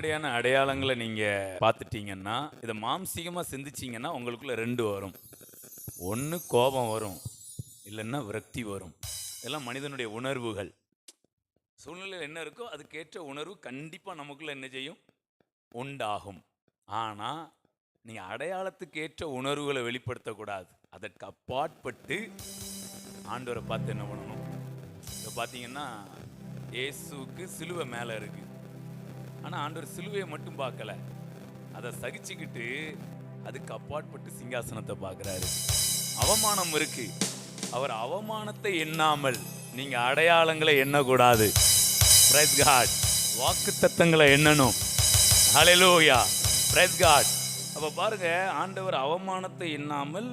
வெளிப்படையான அடையாளங்களை நீங்க பார்த்துட்டீங்கன்னா, இதை மாம்சீகமா சிந்திச்சீங்கன்னா உங்களுக்குள்ள 2 வரும். ஒன்று கோபம் வரும், இல்லைன்னா விரக்தி வரும். இதெல்லாம் மனிதனுடைய உணர்வுகள். சூழ்நிலையில் என்ன இருக்கோ அதுக்கேற்ற உணர்வு கண்டிப்பாக நமக்குள்ள என்ன செய்யும், உண்டாகும். ஆனால் நீங்கள் அடையாளத்துக்கு ஏற்ற உணர்வுகளை வெளிப்படுத்தக்கூடாது. அதற்கு அப்பாற்பட்டு ஆண்டவரை பார்த்து என்ன பண்ணணும். இப்போ பார்த்தீங்கன்னா இயேசுவுக்கு சிலுவை மேலே இருக்கு. ஆனால் ஆண்டவர் சிலுவையை மட்டும் பார்க்கல, அதை சகிச்சுக்கிட்டு அதுக்கு அப்பாற்பட்டு சிங்காசனத்தை பார்க்குறாரு. அவமானம் இருக்கு, அவர் அவமானத்தை எண்ணாமல் நீங்க அடையாளங்களை எண்ணக்கூடாது. Praise God. வாக்குத்தத்தங்களை எண்ணணும். ஹல்லேலூயா. Praise God. அப்ப பாருங்க, ஆண்டவர் அவமானத்தை எண்ணாமல்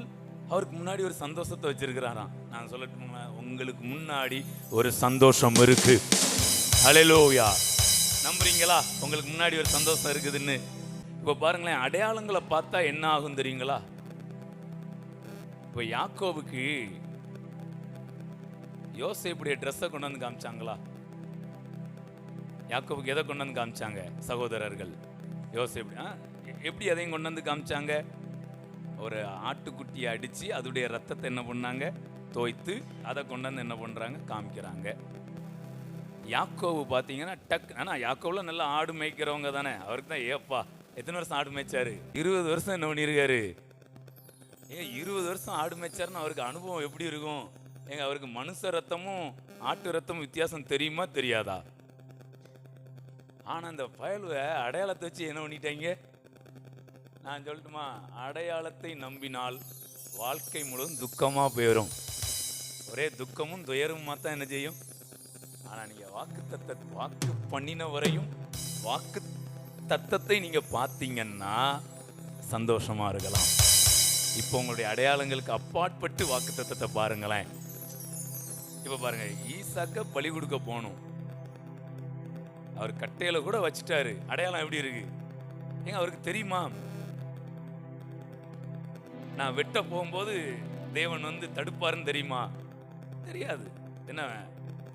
அவருக்கு முன்னாடி ஒரு சந்தோஷத்தை வச்சிருக்கிறாராம். நான் சொல்லட்டுங்களா, உங்களுக்கு முன்னாடி ஒரு சந்தோஷம் இருக்கு. ஹல்லேலூயா. நம்புறீங்களா உங்களுக்கு முன்னாடி ஒரு சந்தோஷம் இருக்குதுன்னு? இப்போ பாருங்களேன், அடையாளங்களை பார்த்தா என்ன ஆகும் தெரியுங்களா? இப்போ யாக்கோபுக்கு யோசேப்புடைய ட்ரெஸ்ஸை கொண்டு வந்து காமிச்சாங்களா? யாக்கோபுக்கு எதை கொண்டு வந்து காமிச்சாங்க சகோதரர்கள்? யோசேப்பு எப்படி அதையும் கொண்டு வந்து காமிச்சாங்க? ஒரு ஆட்டுக்குட்டியை அடித்து அதோடைய ரத்தத்தை என்ன பண்ணாங்க, தோய்த்து அதை கொண்டு வந்து என்ன பண்ணுறாங்க, காமிக்கிறாங்க. யாக்கோபு பார்த்தீங்கன்னா ஆனால் யாக்கோவில் நல்லா ஆடு மேய்க்கிறவங்க தானே. அவருக்கு தான் ஏப்பா எத்தனை வருஷம் ஆடு மேய்ச்சாரு? 20 வருஷம் என்ன பண்ணியிருக்காரு? 20 வருஷம் ஆடு மேய்ச்சாருன்னு அவருக்கு அனுபவம் எப்படி இருக்கும்? அவருக்கு மனுஷ ரத்தமும் ஆட்டு ரத்தமும் வித்தியாசம் தெரியுமா தெரியாதா? ஆனால் அந்த பயலுவை அடையாளத்தை வச்சு என்ன பண்ணிட்டாங்க? நான் சொல்லட்டுமா, அடையாளத்தை நம்பினால் வாழ்க்கை முழுவதும் துக்கமாக போயிடும். ஒரே துக்கமும் துயரமுமா தான் என்ன செய்யும். ஆனால் நீங்கள் வாக்கு பண்ணின வரையும் வாக்கு தத்தத்தை நீங்கள் பார்த்தீங்கன்னா சந்தோஷமா இருக்கலாம். இப்போ உங்களுடைய அடையாளங்களுக்கு அப்பாற்பட்டு வாக்கு தத்தத்தை பாருங்களேன். இப்போ பாருங்க, ஈசாக்க பலி கொடுக்க போகணும், அவர் கட்டையில கூட வச்சுட்டாரு. அடையாளம் எப்படி இருக்கு? அவருக்கு தெரியுமா நான் வெட்ட போகும்போது தேவன் வந்து தடுப்பாருன்னு தெரியுமா? தெரியாது. என்ன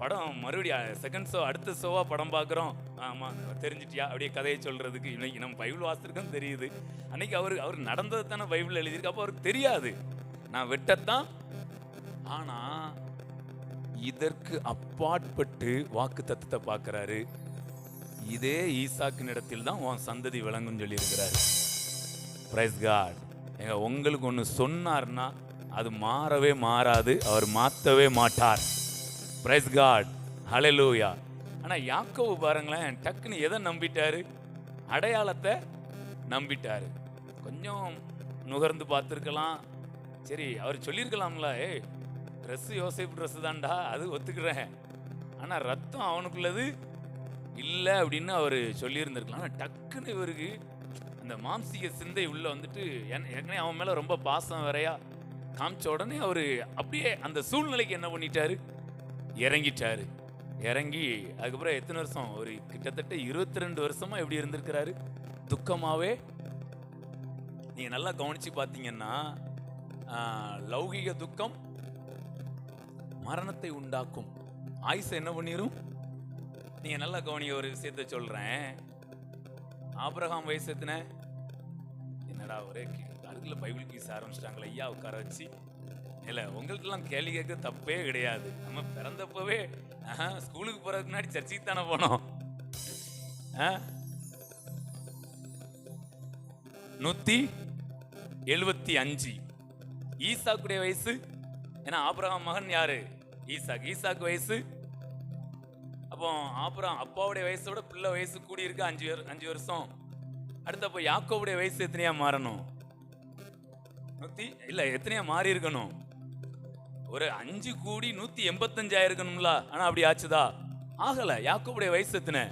படம் மறுபடியும் செகண்ட் ஷோ அடுத்த ஷோவா படம் பார்க்குறோம். ஆமாம் தெரிஞ்சிட்டியா அப்படியே கதையை சொல்றதுக்கு. இன்னைக்கு நம்ம பைபிள் வாசிருக்கோம் தெரியுது. அன்னைக்கு அவர் நடந்தது தானே பைபிள் எழுதியிருக்கு. அப்போ அவருக்கு தெரியாது நான் வெட்டத்தான். ஆனா இதற்கு அப்பாற்பட்டு வாக்கு தத்தத்தை பார்க்கிறாரு. இதே ஈசாக்கின் இடத்தில் தான் உன் சந்ததி விளங்கும் சொல்லி இருக்கிறாரு. Praise God. உங்களுக்கு ஒன்று சொன்னார்னா அது மாறவே மாறாது, அவர் மாற்றவே மாட்டார். Praise God. ஹல்லேலூயா. ஆனால் யாக்கோபு பாருங்களேன், டக்குன்னு எதை நம்பிட்டாரு? அடையாளத்தை நம்பிட்டாரு. கொஞ்சம் நுகர்ந்து பார்த்துருக்கலாம். சரி, அவர் சொல்லியிருக்கலாம்ல, ட்ரெஸ்ஸு யோசேப்பு ட்ரெஸ்ஸு தான்டா, அது ஒத்துக்கிறேன். ஆனால் ரத்தம் அவனுக்குள்ளது இல்லை அப்படின்னு அவர் சொல்லியிருந்திருக்கலாம். ஆனால் டக்குன்னு இவருக்கு அந்த மாம்சீக சிந்தை உள்ள வந்துட்டு ஏற்கனவே அவன் மேலே ரொம்ப பாசம் வேறையா காமிச்ச உடனே அவர் அப்படியே அந்த சூழ்நிலைக்கு என்ன பண்ணிட்டாரு, இறங்கிட்டாரு. இறங்கி அதுக்கப்புறம் எத்தனை வருஷம், ஒரு கிட்டத்தட்ட 22 வருஷமா எப்படி இருந்திருக்கிறாரு, துக்கமாவே. நீங்க நல்லா கவனிச்சு பார்த்தீங்கன்னா, லௌகிக துக்கம் மரணத்தை உண்டாக்கும், ஆயுசை என்ன பண்ணிரும். நீங்க நல்லா கவனிக்க, ஒரு விஷயத்த சொல்றேன். ஆபிரகாம் வயசு எத்தனை? என்னடா ஒரே அதுக்குள்ள பைபிள் கீஸ் ஆரம்பிச்சிட்டாங்களே ஐயா, உட்கார வச்சு. இல்லை, உங்களுக்கெல்லாம் கேள்வி கேட்க தப்பே கிடையாது. நம்ம பிறந்தப்பவே ஸ்கூலுக்கு போறதுக்கு முன்னாடி சர்ச்சுக்கு தானே போனோம். 175. ஈசாக்குடைய வயசு, ஏன்னா ஆபிரகாம் மகன் யாரு? ஈசாக்கு வயசு. அப்போ ஆபிரகாம் அப்பாவுடைய வயசோட பிள்ளை வயசு கூடி இருக்கு 5 வருஷம். அடுத்தப்போ யாக்கோவுடைய வயசு எத்தனையா மாறணும்? இல்ல எத்தனையா மாறி இருக்கணும்? ஒரு 5 கூடி 185 ஆயிருக்கணும்ல. ஆனா அப்படி ஆச்சுதா? ஆகல. யாக்கோவுடைய வயசு எத்தனை?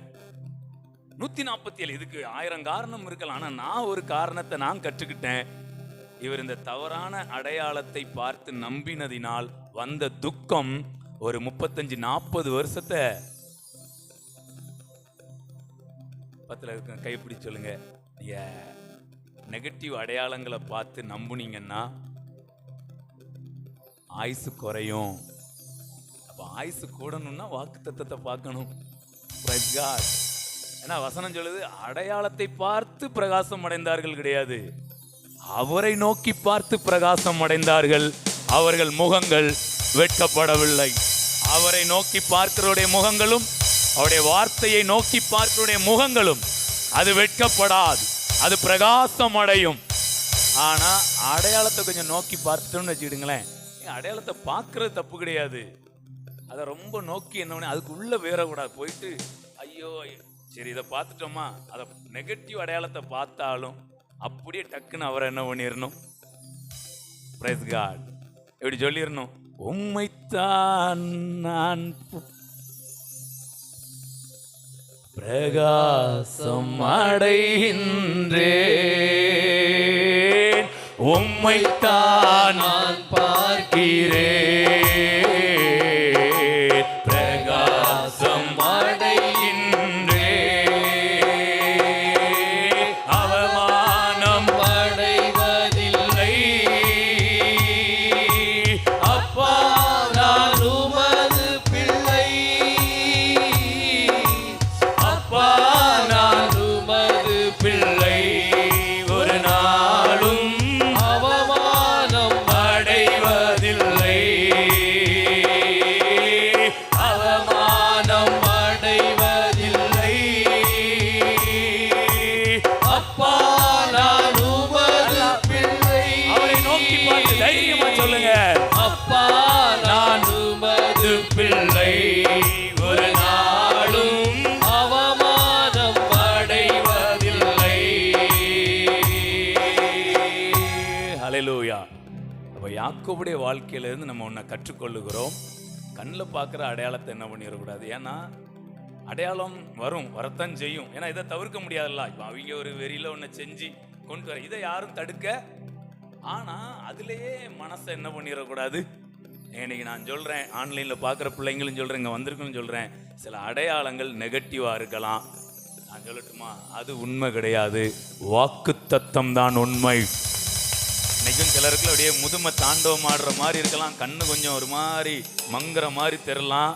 147. இதுக்கு 1000 காரணம் இருக்கலாம். ஆனா நான் ஒரு காரணத்தை நான் கற்றுக்கிட்டேன். இவர் இந்த தவறான அடையாளத்தை பார்த்து நம்பினதினால் வந்த துக்கம் ஒரு 35-40 வருஷத்தை. பத்துல இருக்க கைப்பிடி சொல்லுங்க. நீங்க நெகட்டிவ் அடையாளங்களை பார்த்து நம்புனீங்கன்னா ஆயுசு குறையும். அப்ப ஆயுசு கூடணும்னா வாக்கு தத்தத்தை பார்க்கணும். Praise God. ஏன்னா வசனம் சொல்லுது அடையாளத்தை பார்த்து பிரகாசம் அடைந்தார்கள் கிடையாது, அவரை நோக்கி பார்த்து பிரகாசம் அடைந்தார்கள். அவர்கள் முகங்கள் வெட்கப்படவில்லை. அவரை நோக்கி பார்க்கிறவருடைய முகங்களும் அவருடைய வார்த்தையை நோக்கி பார்க்கிறவருடைய முகங்களும் அது வெட்கப்படாது, அது பிரகாசம் அடையும். ஆனா அடையாளத்தை கொஞ்சம் நோக்கி பார்த்துட்டோம்னு வச்சுக்கிடுங்களேன், அடையாளத்தை பார்க்கறது தப்பு கிடையாது, அதை ரொம்ப நோக்கி என்ன அதுக்கு உள்ள வேறக்கூடாது. போயிட்டு ஐயோ சரி இதை பார்த்துட்டோமா, அதை நெகட்டிவ் அடையாளத்தை பார்த்தாலும் அப்படியே டக்குன்னு அவரை என்ன பண்ணிடணும், பிரைஸ் காட், எப்படி சொல்லிடணும், உம்மைத்தான் நான் பிரகாசம் அடைகின்றேன், உம்மைத்தான் நான் பார்க்கிறேன், பிரகாசம் அடைகின்றேன், அவமானம் அடைவதில்லை, அப்பா நான் உமது பிள்ளை, அப்பா நான் உமது பிள்ளை, ஒரு நாளும் அவமானம் அடைவதில்லை, அவமானம் அடைவதில்லை, அப்பா நான் உமது பிள்ளை. அவரை நோக்கி பார்த்து தைரியமா சொல்லுங்க, அப்பா நான் உமது பிள்ளை, ஒரு நாளும் அவமானம் அடைவதில்லை. ஹல்லேலூயா. அப்ப யாக்கோபுடைய வாழ்க்கையில இருந்து நம்ம ஒன்றை கற்றுக்கொள்ளுகிறோம், கண்ணில் பார்க்குற அடையாளத்தை என்ன பண்ணிடக்கூடாது. ஏன்னா அடையாளம் வரும், வரத்தான் செய்யும், ஏன்னா இதை தவிர்க்க முடியாதுல்ல. இப்போ அவங்க ஒரு வெறியில ஒன்று செஞ்சு கொண்டு வர, இதை யாரும் தடுக்க, ஆனா அதுலேயே மனசை என்ன பண்ணிடக்கூடாது. இன்னைக்கு நான் சொல்றேன், ஆன்லைன்ல பார்க்குற பிள்ளைங்களும் சொல்றேன், இங்கே வந்திருக்குன்னு சொல்றேன், சில அடையாளங்கள் நெகட்டிவா இருக்கலாம். நான் சொல்லட்டுமா, அது உண்மை கிடையாது, வாக்கு தத்தம் தான் உண்மை. இன்னைக்கும் சிலருக்கு அப்படியே முதுமை தாண்டவம் ஆடுற மாதிரி இருக்கலாம், கண்ணு கொஞ்சம் ஒரு மாதிரி மங்குற மாதிரி தெரியலாம்.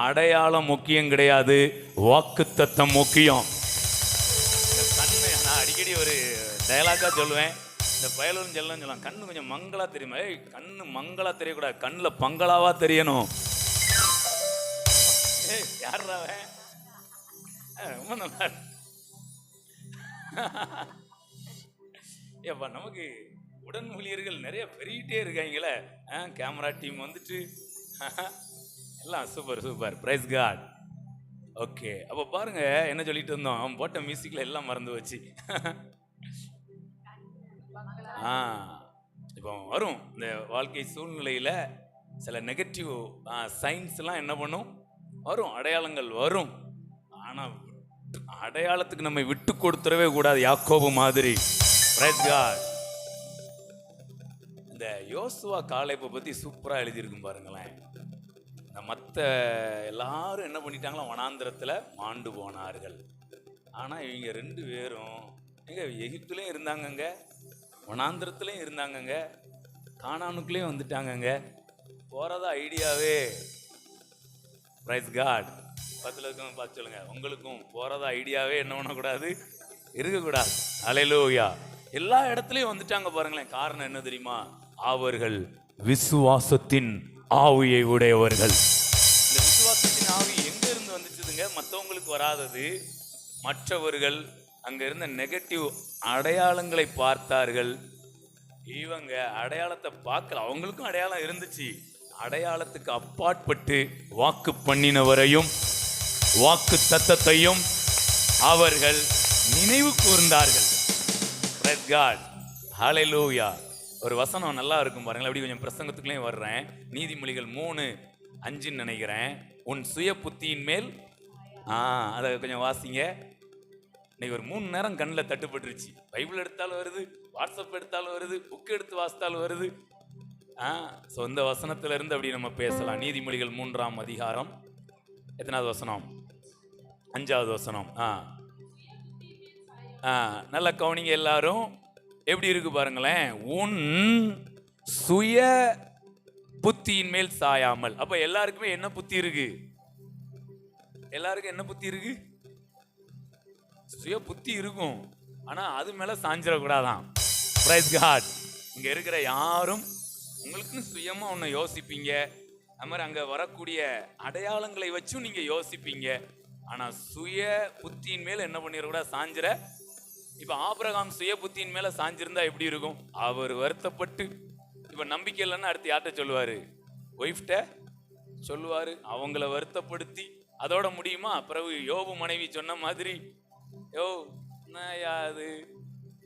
அடையாளம் முக்கியம் கிடையாது, வாக்கு தத்தம் முக்கியம். இந்த கண்ணு நான் அடிக்கடி ஒரு டயலாக்கா சொல்லுவேன், இந்த பயலும் சொல்லலாம், கண்ணு கொஞ்சம் மங்களா தெரியுமா, கண்ணு மங்களா தெரியக்கூடாது, கண்ணில் பங்களாவா தெரியணும். யாருறாவன் ரொம்ப நல்லா ஏப்பா, நமக்கு உடன் ஊழியர்கள் நிறைய பெருகிட்டே இருக்காங்களே, கேமரா டீம் வந்துட்டு எல்லாம் super super, praise God. Okay, அப்போ பாருங்க என்ன சொல்லிட்டு இருந்தோம், அவன் போட்ட மியூசிக்ல எல்லாம் மறந்து வச்சு. இப்போ வரும் இந்த வாழ்க்கை சூழ்நிலையில சில நெகட்டிவ் சைன்ஸ்லாம் என்ன பண்ணும், வரும், அடையாளங்கள் வரும். ஆனா அடையாளத்துக்கு நம்ம விட்டு கொடுத்துடவே கூடாது, யாக்கோபு மாதிரி. Praise God. இந்த யோசுவா காலேபை பத்தி சூப்பரா எழுதியிருக்கும் பாருங்களேன். மற்ற எல்லாரும் என்ன பண்ணிட்டாங்களோ வனாந்திரத்துல மாண்டு போனார்கள், ஆனா இவங்க ரெண்டு பேரும் எங்க எகிப்துலயும் இருந்தாங்கங்க, வனாந்திரத்துலயும் இருந்தாங்கங்க, கானானுக்குள்ளேயும் வந்துட்டாங்கங்க. போறதா ஐடியாவே. Praise God. பத்துல இருக்கவங்க பார்த்து சொல்லுங்க, உங்களுக்கும் போறதா ஐடியாவே என்ன பண்ணக்கூடாது, இருக்கக்கூடாது. ஹல்லேலூயா. எல்லா இடத்துலயும் வந்துட்டாங்க பாருங்களேன். காரணம் என்ன தெரியுமா, அவர்கள் விசுவாசத்தின் ஆவியை உடையவர்கள். இந்த விசுவாசத்தின் ஆவி எங்க இருந்து வந்துச்சுதுங்க, மற்றவங்களுக்கு வராதது. மற்றவர்கள் அங்க இருந்த நெகட்டிவ் அடையாளங்களை பார்த்தார்கள், இவங்க அடையாளத்தை பார்க்கல. அவங்களுக்கும் அடையாளம் இருந்துச்சு, அடையாளத்துக்கு அப்பாற்பட்டு வாக்கு பண்ணினவரையும் வாக்கு தத்தத்தையும் அவர்கள் நினைவு கூர்ந்தார்கள். Price God. ஹல்லேலூயா. ஒரு வசனம் நல்லா இருக்கும் பாருங்களேன், அப்படி கொஞ்சம் பிரசங்கத்துக்குள்ளேயும் வர்றேன். நீதிமொழிகள் 3:5 நினைக்கிறேன். உன் சுய புத்தியின் மேல் அதை கொஞ்சம் வாசிங்க. இன்னைக்கு ஒரு 3 நேரம் கண்ணில் தட்டுப்பட்டுருச்சு. பைபிள் எடுத்தாலும் வருது, வாட்ஸ்அப் எடுத்தாலும் வருது, புக் எடுத்து வாசித்தாலும் வருது. சொந்த வசனத்துல இருந்து அப்படி நம்ம பேசலாம். நீதிமொழிகள் 3ஆம் அதிகாரம் எத்தனாவது வசனம், 5வது வசனம். நல்ல கவனிங்க எல்லாரும். எப்படி இருக்கு பாருங்களேன், உன் சுய புத்தியின் மேல் சாயாமல். அப்ப எல்லாருக்குமே என்ன புத்தி இருக்கு, எல்லாருக்கும் என்ன புத்தி இருக்கு, சுய புத்தி இருக்கும், ஆனா அது மேல சாஞ்சிடக்கூடாதான். Price God. இங்க இருக்கிற யாரும் உங்களுக்குன்னு சுயமா ஒண்ணு யோசிப்பீங்க. அது மாதிரி அங்க வரக்கூடிய அடையாளங்களை வச்சும் நீங்க யோசிப்பீங்க. ஆனா சுய புத்தியின் மேல என்ன பண்ணிடக்கூடாது, சாஞ்சிர. இப்ப ஆபிரகாம் சுய புத்தியின் மேல சாஞ்சிருந்தா எப்படி இருக்கும்? அவர் வருத்தப்பட்டு, இப்ப நம்பிக்கை இல்லைன்னா அடுத்து யார்கிட்ட சொல்லுவாரு? ஒய்ஃப்ட சொல்லுவாரு. அவங்கள வருத்தப்படுத்தி அதோட முடியுமா? பிறகு யோபு மனைவி சொன்ன மாதிரி, யோ அது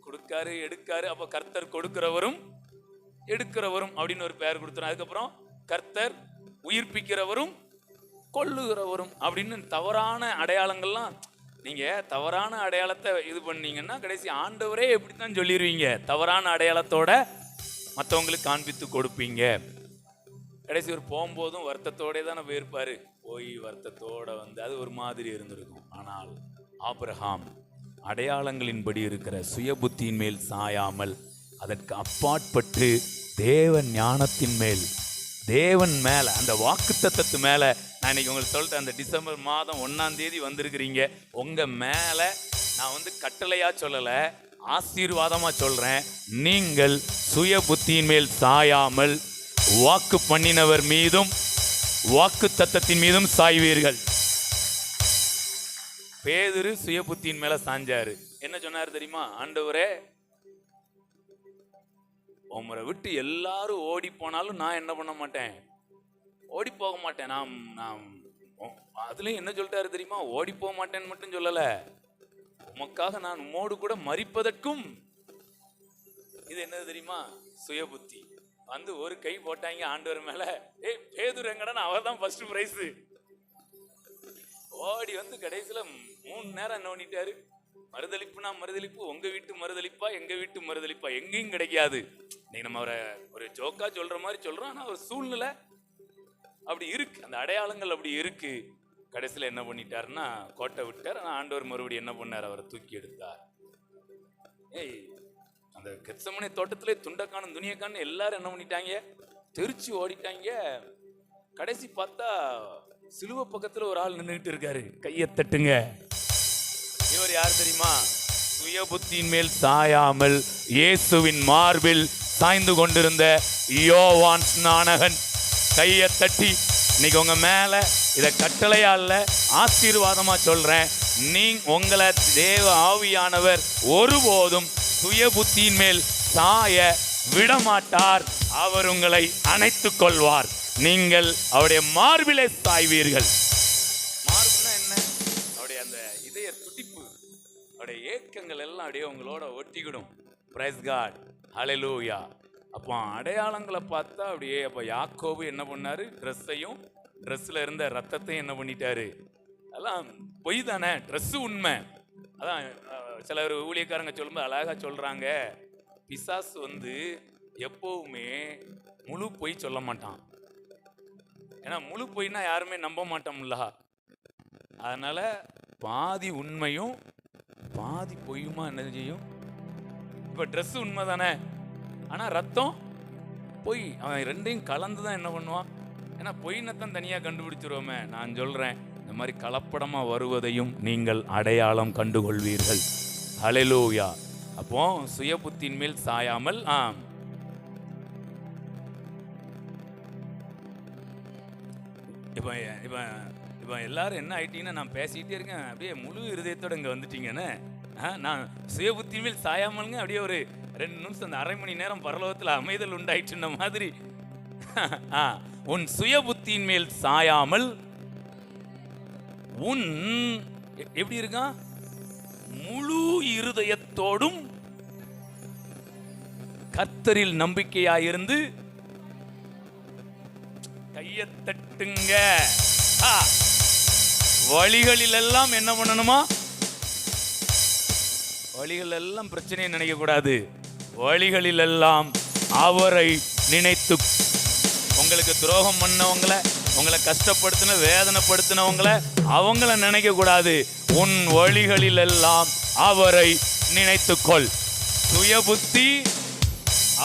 கொடுக்காரு எடுக்காரு, அப்ப கர்த்தர் கொடுக்கிறவரும் எடுக்கிறவரும் அப்படின்னு ஒரு பெயர் கொடுத்துரும். அதுக்கப்புறம் கர்த்தர் உயிர்ப்பிக்கிறவரும் கொல்லுகிறவரும் அப்படின்னு தவறான அடையாளங்கள்லாம். நீங்க தவறான அடையாளத்தை இது பண்ணீங்கன்னா கடைசி ஆண்டவரே எப்படித்தான் சொல்லிடுவீங்க. தவறான அடையாளத்தோட மற்றவங்களுக்கு காண்பித்து கொடுப்பீங்க. கடைசி ஒரு போகும்போதும் வருத்தத்தோட தானே போயிருப்பாரு. போய் வருத்தத்தோட வந்து அது ஒரு மாதிரி இருந்திருக்கும். ஆனால் ஆபிரகாம் அடையாளங்களின்படி இருக்கிற சுய புத்தியின் மேல் சாயாமல் அதற்கு அப்பாற்பட்டு தேவன் ஞானத்தின் மேல், தேவன் மேல, அந்த வாக்குத்தத்தத்து மேல, நான் இன்னைக்கு உங்களுக்கு சொல்லிட்டேன், அந்த டிசம்பர் மாதம் 1ஆம் தேதி வந்திருக்கிறீங்க. உங்க மேல நான் வந்து கட்டளையா சொல்லல, ஆசீர்வாதமா சொல்றேன். நீங்கள் சுய புத்தியின் மேல் சாயாமல் வாக்கு பண்ணினவர் மீதும் வாக்கு தத்தத்தின் மீதும் சாய்வீர்கள். பேதுரு சுய புத்தியின் மேல சாஞ்சாரு. என்ன சொன்னாரு தெரியுமா? ஆண்டவரே, உம்மை விட்டு எல்லாரும் ஓடி போனாலும் நான் என்ன பண்ண மாட்டேன், ஓடி போக மாட்டேன். நான் அதுலயும் என்ன சொல்லிட்டாரு தெரியுமா? ஓடி போக மாட்டேன்னு மட்டும் சொல்லல, உமக்காக நான் உம்மோடு கூட மரிப்பதற்கும். இது என்னது தெரியுமா? சுய புத்தி. வந்து ஒரு கை போட்டாங்க ஆண்டவர் மேல. ஏய் பேதுரு எங்கடா? அவர் தான் ஃபர்ஸ்ட் பிரைஸ். ஓடி வந்து கடைசியில 3 நேரம் என்ன பண்ணிட்டாரு? மறுதளிப்புனா மறுதளிப்பு, உங்க வீட்டு மறுதளிப்பா எங்க வீட்டு மறுதளிப்பா, எங்கேயும் கிடைக்காது. நீ நம்ம அவரை ஒரு ஜோக்கா சொல்ற மாதிரி சொல்றோம், ஆனா ஒரு சூழ்நிலை அப்படி இருக்கு, அந்த அடையாளங்கள் அப்படி இருக்கு. கடைசியில என்ன பண்ணிட்டாருன்னா கோட்டை விட்டார். ஆனா ஆண்டவர் மறுபடியும் என்ன பண்ணார்? அவரை தூக்கி எடுத்தார். ஏய், அந்த கெத்சமனே தோட்டத்திலே துண்டக்கானும் துணியக்கானும் எல்லாரும் என்ன பண்ணிட்டாங்க? தெரிச்சு ஓடிட்டாங்க. கடைசி பார்த்தா சிலுவை பக்கத்துல ஒரு ஆள் நின்றுட்டு இருக்காரு. கையை தட்டுங்க. இவர் யார் தெரியுமா? சுய புத்தியின் மேல் சாயாமல் இயேசுவின் மார்பில் சாய்ந்து கொண்டிருந்த யோவான் ஸ்நானகன். கையை தட்டி, இன்னைக்கு உங்க மேல இத கட்டளையா இல்ல, ஆசீர்வாதமா சொல்றேன். உங்களை தேவ ஆவியானவர் ஒருபோதும் சுய புத்தியின் மேல் சாய விடமாட்டார். அவர் உங்களை அணைத்துக் கொள்வார். நீங்கள் அவருடைய மார்பிலே சாய்வீர்கள். மார்புனா என்ன? அவருடைய அந்த இதய துடிப்பு, அவருடைய ஏக்கங்கள் எல்லாம் அப்படியே உங்களோட ஒட்டிக்கிடும். பிரைஸ் காட், ஹல்லேலூயா. அப்போ அடையாளங்களை பார்த்தா அப்படியே. அப்போ யாக்கோபு என்ன பண்ணாரு? ட்ரெஸ்ஸையும் ட்ரெஸ்ல இருந்த ரத்தத்தையும் என்ன பண்ணிட்டாரு? அதெல்லாம் பொய் தானே, ட்ரெஸ் உண்மை. அதான் சில ஊழியக்காரங்க சொல்லும்போது அழகா சொல்றாங்க, பிசாசு வந்து எப்பவுமே முழு பொய் சொல்ல மாட்டான். ஏன்னா முழு பொய்னா யாருமே நம்ப மாட்டோம்ல. அதனால பாதி உண்மையும் பாதி பொய்யுமா என்ன செய்யும்? இப்ப ட்ரெஸ் உண்மை தானே, ஆனா ரத்தம் பொய். அவன் ரெண்டையும் கலந்து தான் என்ன பண்ணுவான்? ஏன்னா பொய்னத்தான் தனியா கண்டுபிடிச்சிருவோமே. நான் சொல்றேன், இந்த மாதிரி கலப்படமா வருவதையும் நீங்கள் அடையாளம் கண்டுகொள்வீர்கள். ஹல்லேலூயா. அப்போ சுய புத்தியின் மேல் சாயாமல். இப்போ இப்போ இப்போ எல்லாரும் என்ன ஆயிட்டீங்கன்னா, நான் பேசிக்கிட்டே இருக்கேன், அப்படியே முழு இருதயத்தோட இங்கே வந்துட்டீங்கன்னு. நான் சுய புத்தியின் மேல் சாயாமலுங்க அப்படியே ஒரு 2 நிமிஷம், அந்த 1/2 மணி நேரம் பரலோகத்தில் அமைதல் உண்டாயிட்டுன மாதிரி. உன் சுய புத்தியின் மேல் சாயாமல் உன் எப்படி இருக்கான்? முழு இருதயத்தோடும் கர்த்தரில் நம்பிக்கையாயிருந்து. கையை தட்டுங்க. வழிகளில் எல்லாம் என்ன பண்ணணுமா? வழிகள் எல்லாம் பிரச்சனையை நினைக்க கூடாது. வழிகளில் எல்லாம் அவரை நினைத்து. உங்களுக்கு துரோகம் பண்ணவங்களை, உங்களை கஷ்டப்படுத்தின வேதனைப்படுத்தினவங்களை, அவங்கள நினைக்க கூடாது. உன் வழிகளில் எல்லாம் அவரை நினைத்துக்கொள். சுய புத்தி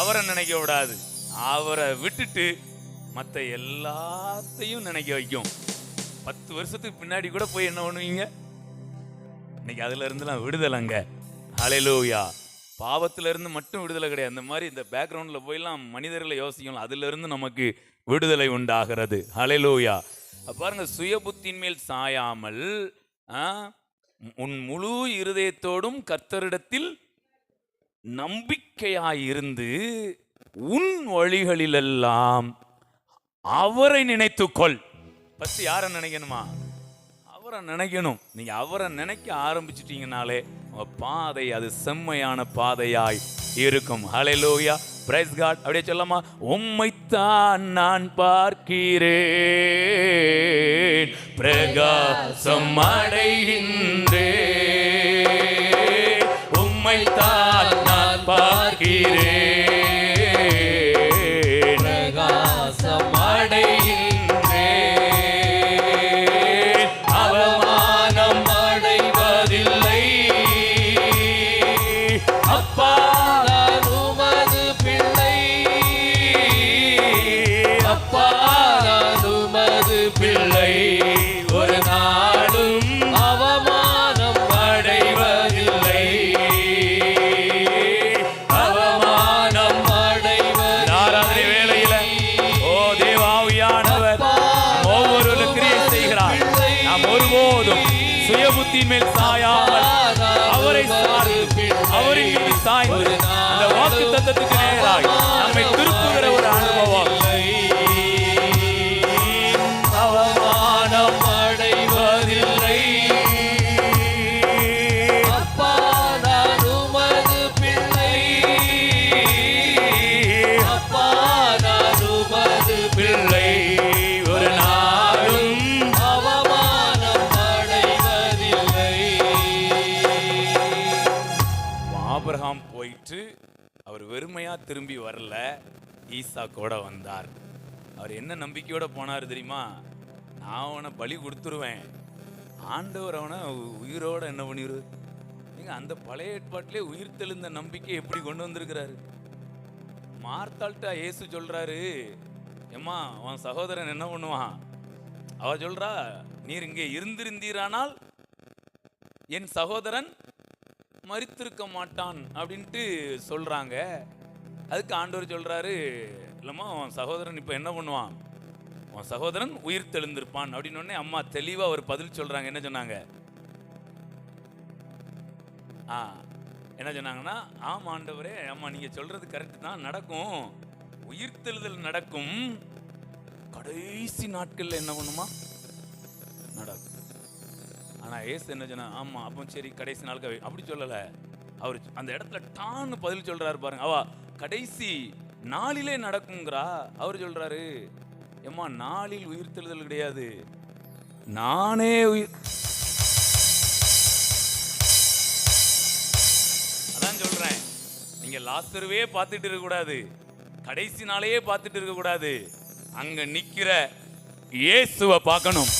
அவரை நினைக்க கூடாது. அவரை விட்டுட்டு மற்ற எல்லாத்தையும் நினைக்க வைக்கும். 10 வருஷத்துக்கு பின்னாடி கூட போய் என்ன பண்ணுவீங்க? இன்னைக்கு அதுல இருந்துலாம் விடுதலைங்க. ஹல்லேலூயா. பாவத்துல இருந்து மட்டும் விடுதலை கிடையாது. அந்த மாதிரி இந்த பேக்ரவுண்ட்ல போயெல்லாம் மனிதர்களை யோசிக்கலாம். அதுல இருந்து நமக்கு விடுதலை உண்டாகிறது. ஹல்லேலூயா. பாருங்க, சுய புத்தியின் மேல் சாயாமல் உன் முழு இருதயத்தோடும் கர்த்தரிடத்தில் நம்பிக்கையாயிருந்து உன் வழிகளிலெல்லாம் அவரை நினைத்துக்கொள். ஃபர்ஸ்ட் யாரை நினைக்கணுமா? அவரை நினைக்கணும். நீங்க அவரை நினைக்க ஆரம்பிச்சிட்டீங்கனாலே உங்க பாதை அது செம்மையான பாதையாய் இருக்கும். ஹல்லேலூயா, பிரைஸ் காட். அப்படியே சொல்லலாமா? உம்மைத்தான் நான் பார்க்கிறேன், பிரகாசம் அடைகின்றேன். உம்மைத்தான் நான் பார்க்கிறேன், பிரகாசம் அடைகின்றேன். அவமானம் அடைவதில்லை. அப்பா நான் உமது பிள்ளை, அப்பா நான் உமது பிள்ளை. ஒரு நாளும் அவமானம் அடைவதில்லை, அவமானம் அடைவதில்லை. ஆராதனை வேளையில ஓ தேவாவியானவர் ஒவ்வொரு கிரியை செய்கிறார். நாம் ஒருபோதும் சுய புத்தியின் மேல் சாயாமல் அவரை சார்ந்து அவரின் மீது சாய்ந்து அந்த வாக்கு தத்தத்துக்கு நேராய் நம்மை திருப்புகிற ஒரு அனுபவம். அவமானம் அடைவதில்லை. அப்பா நான் உமது பிள்ளை, அப்பா நான் உமது பிள்ளை. ஒரு நாளும் அவமானம் அடைவதில்லை. ஆபிரகாம் போயிட்டு அவர் வெறுமையா திரும்பி வரல, ஈசாக்கோட வந்தார். அவர் என்ன நம்பிக்கையோட போனார் தெரியுமா? நான் அவனை பலி கொடுத்துருவேன், ஆண்டவர் அவனை உயிரோட என்ன பண்ணிரு. நீங்க அந்த பழைய ஏற்பாட்டிலே உயிர் தெழுந்த நம்பிக்கை எப்படி கொண்டு வந்திருக்கிறாரு. மார்த்தாள்கிட்ட இயேசு சொல்றாரு, ஏம்மா அவன் சகோதரன் என்ன பண்ணுவான்? அவ சொல்றா, நீர் இங்கே இருந்திருந்தீரானால் என் சகோதரன் மரித்திருக்க மாட்டான் அப்படின்ட்டு சொல்றாங்க. அதுக்கு ஆண்டவர் சொல்றாரு, இல்லம்மா அவன் சகோதரன் இப்ப என்ன பண்ணுவான்? உன் சகோதரன் உயிர் தெழுந்திருப்பான் அப்படின்னு அம்மா தெளிவா ஒரு பதில் சொல்றாங்க. என்ன சொன்னாங்க? என்ன சொன்னாங்கன்னா, ஆமா ஆண்டவரே, அம்மா நீங்க சொல்றது கரெக்ட் தான், நடக்கும், உயிர் தெழுதல் நடக்கும், கடைசி நாட்கள்ல என்ன பண்ணுமா நடக்கும். ஆனா ஏசு என்ன சொன்னா, ஆமா அப்போ சரி கடைசி நாளுக்கு அப்படி சொல்லல. அவர் அந்த இடத்துல டான்னு பதில் சொல்றாரு பாருங்க. அவ கடைசி நாளிலே நடக்குங்கிறா. அவர் சொல்றாரு, ஏம்மா நாளில் உயிர் தெழுதல் கிடையாது, நானே உயிர். அதான் சொல்றேன், நீங்க லாசருவே பார்த்துட்டு இருக்க கூடாது, கடைசி நாளையே பார்த்துட்டு இருக்க கூடாது. அங்க நிக்கிற இயேசுவை பார்க்கணும்.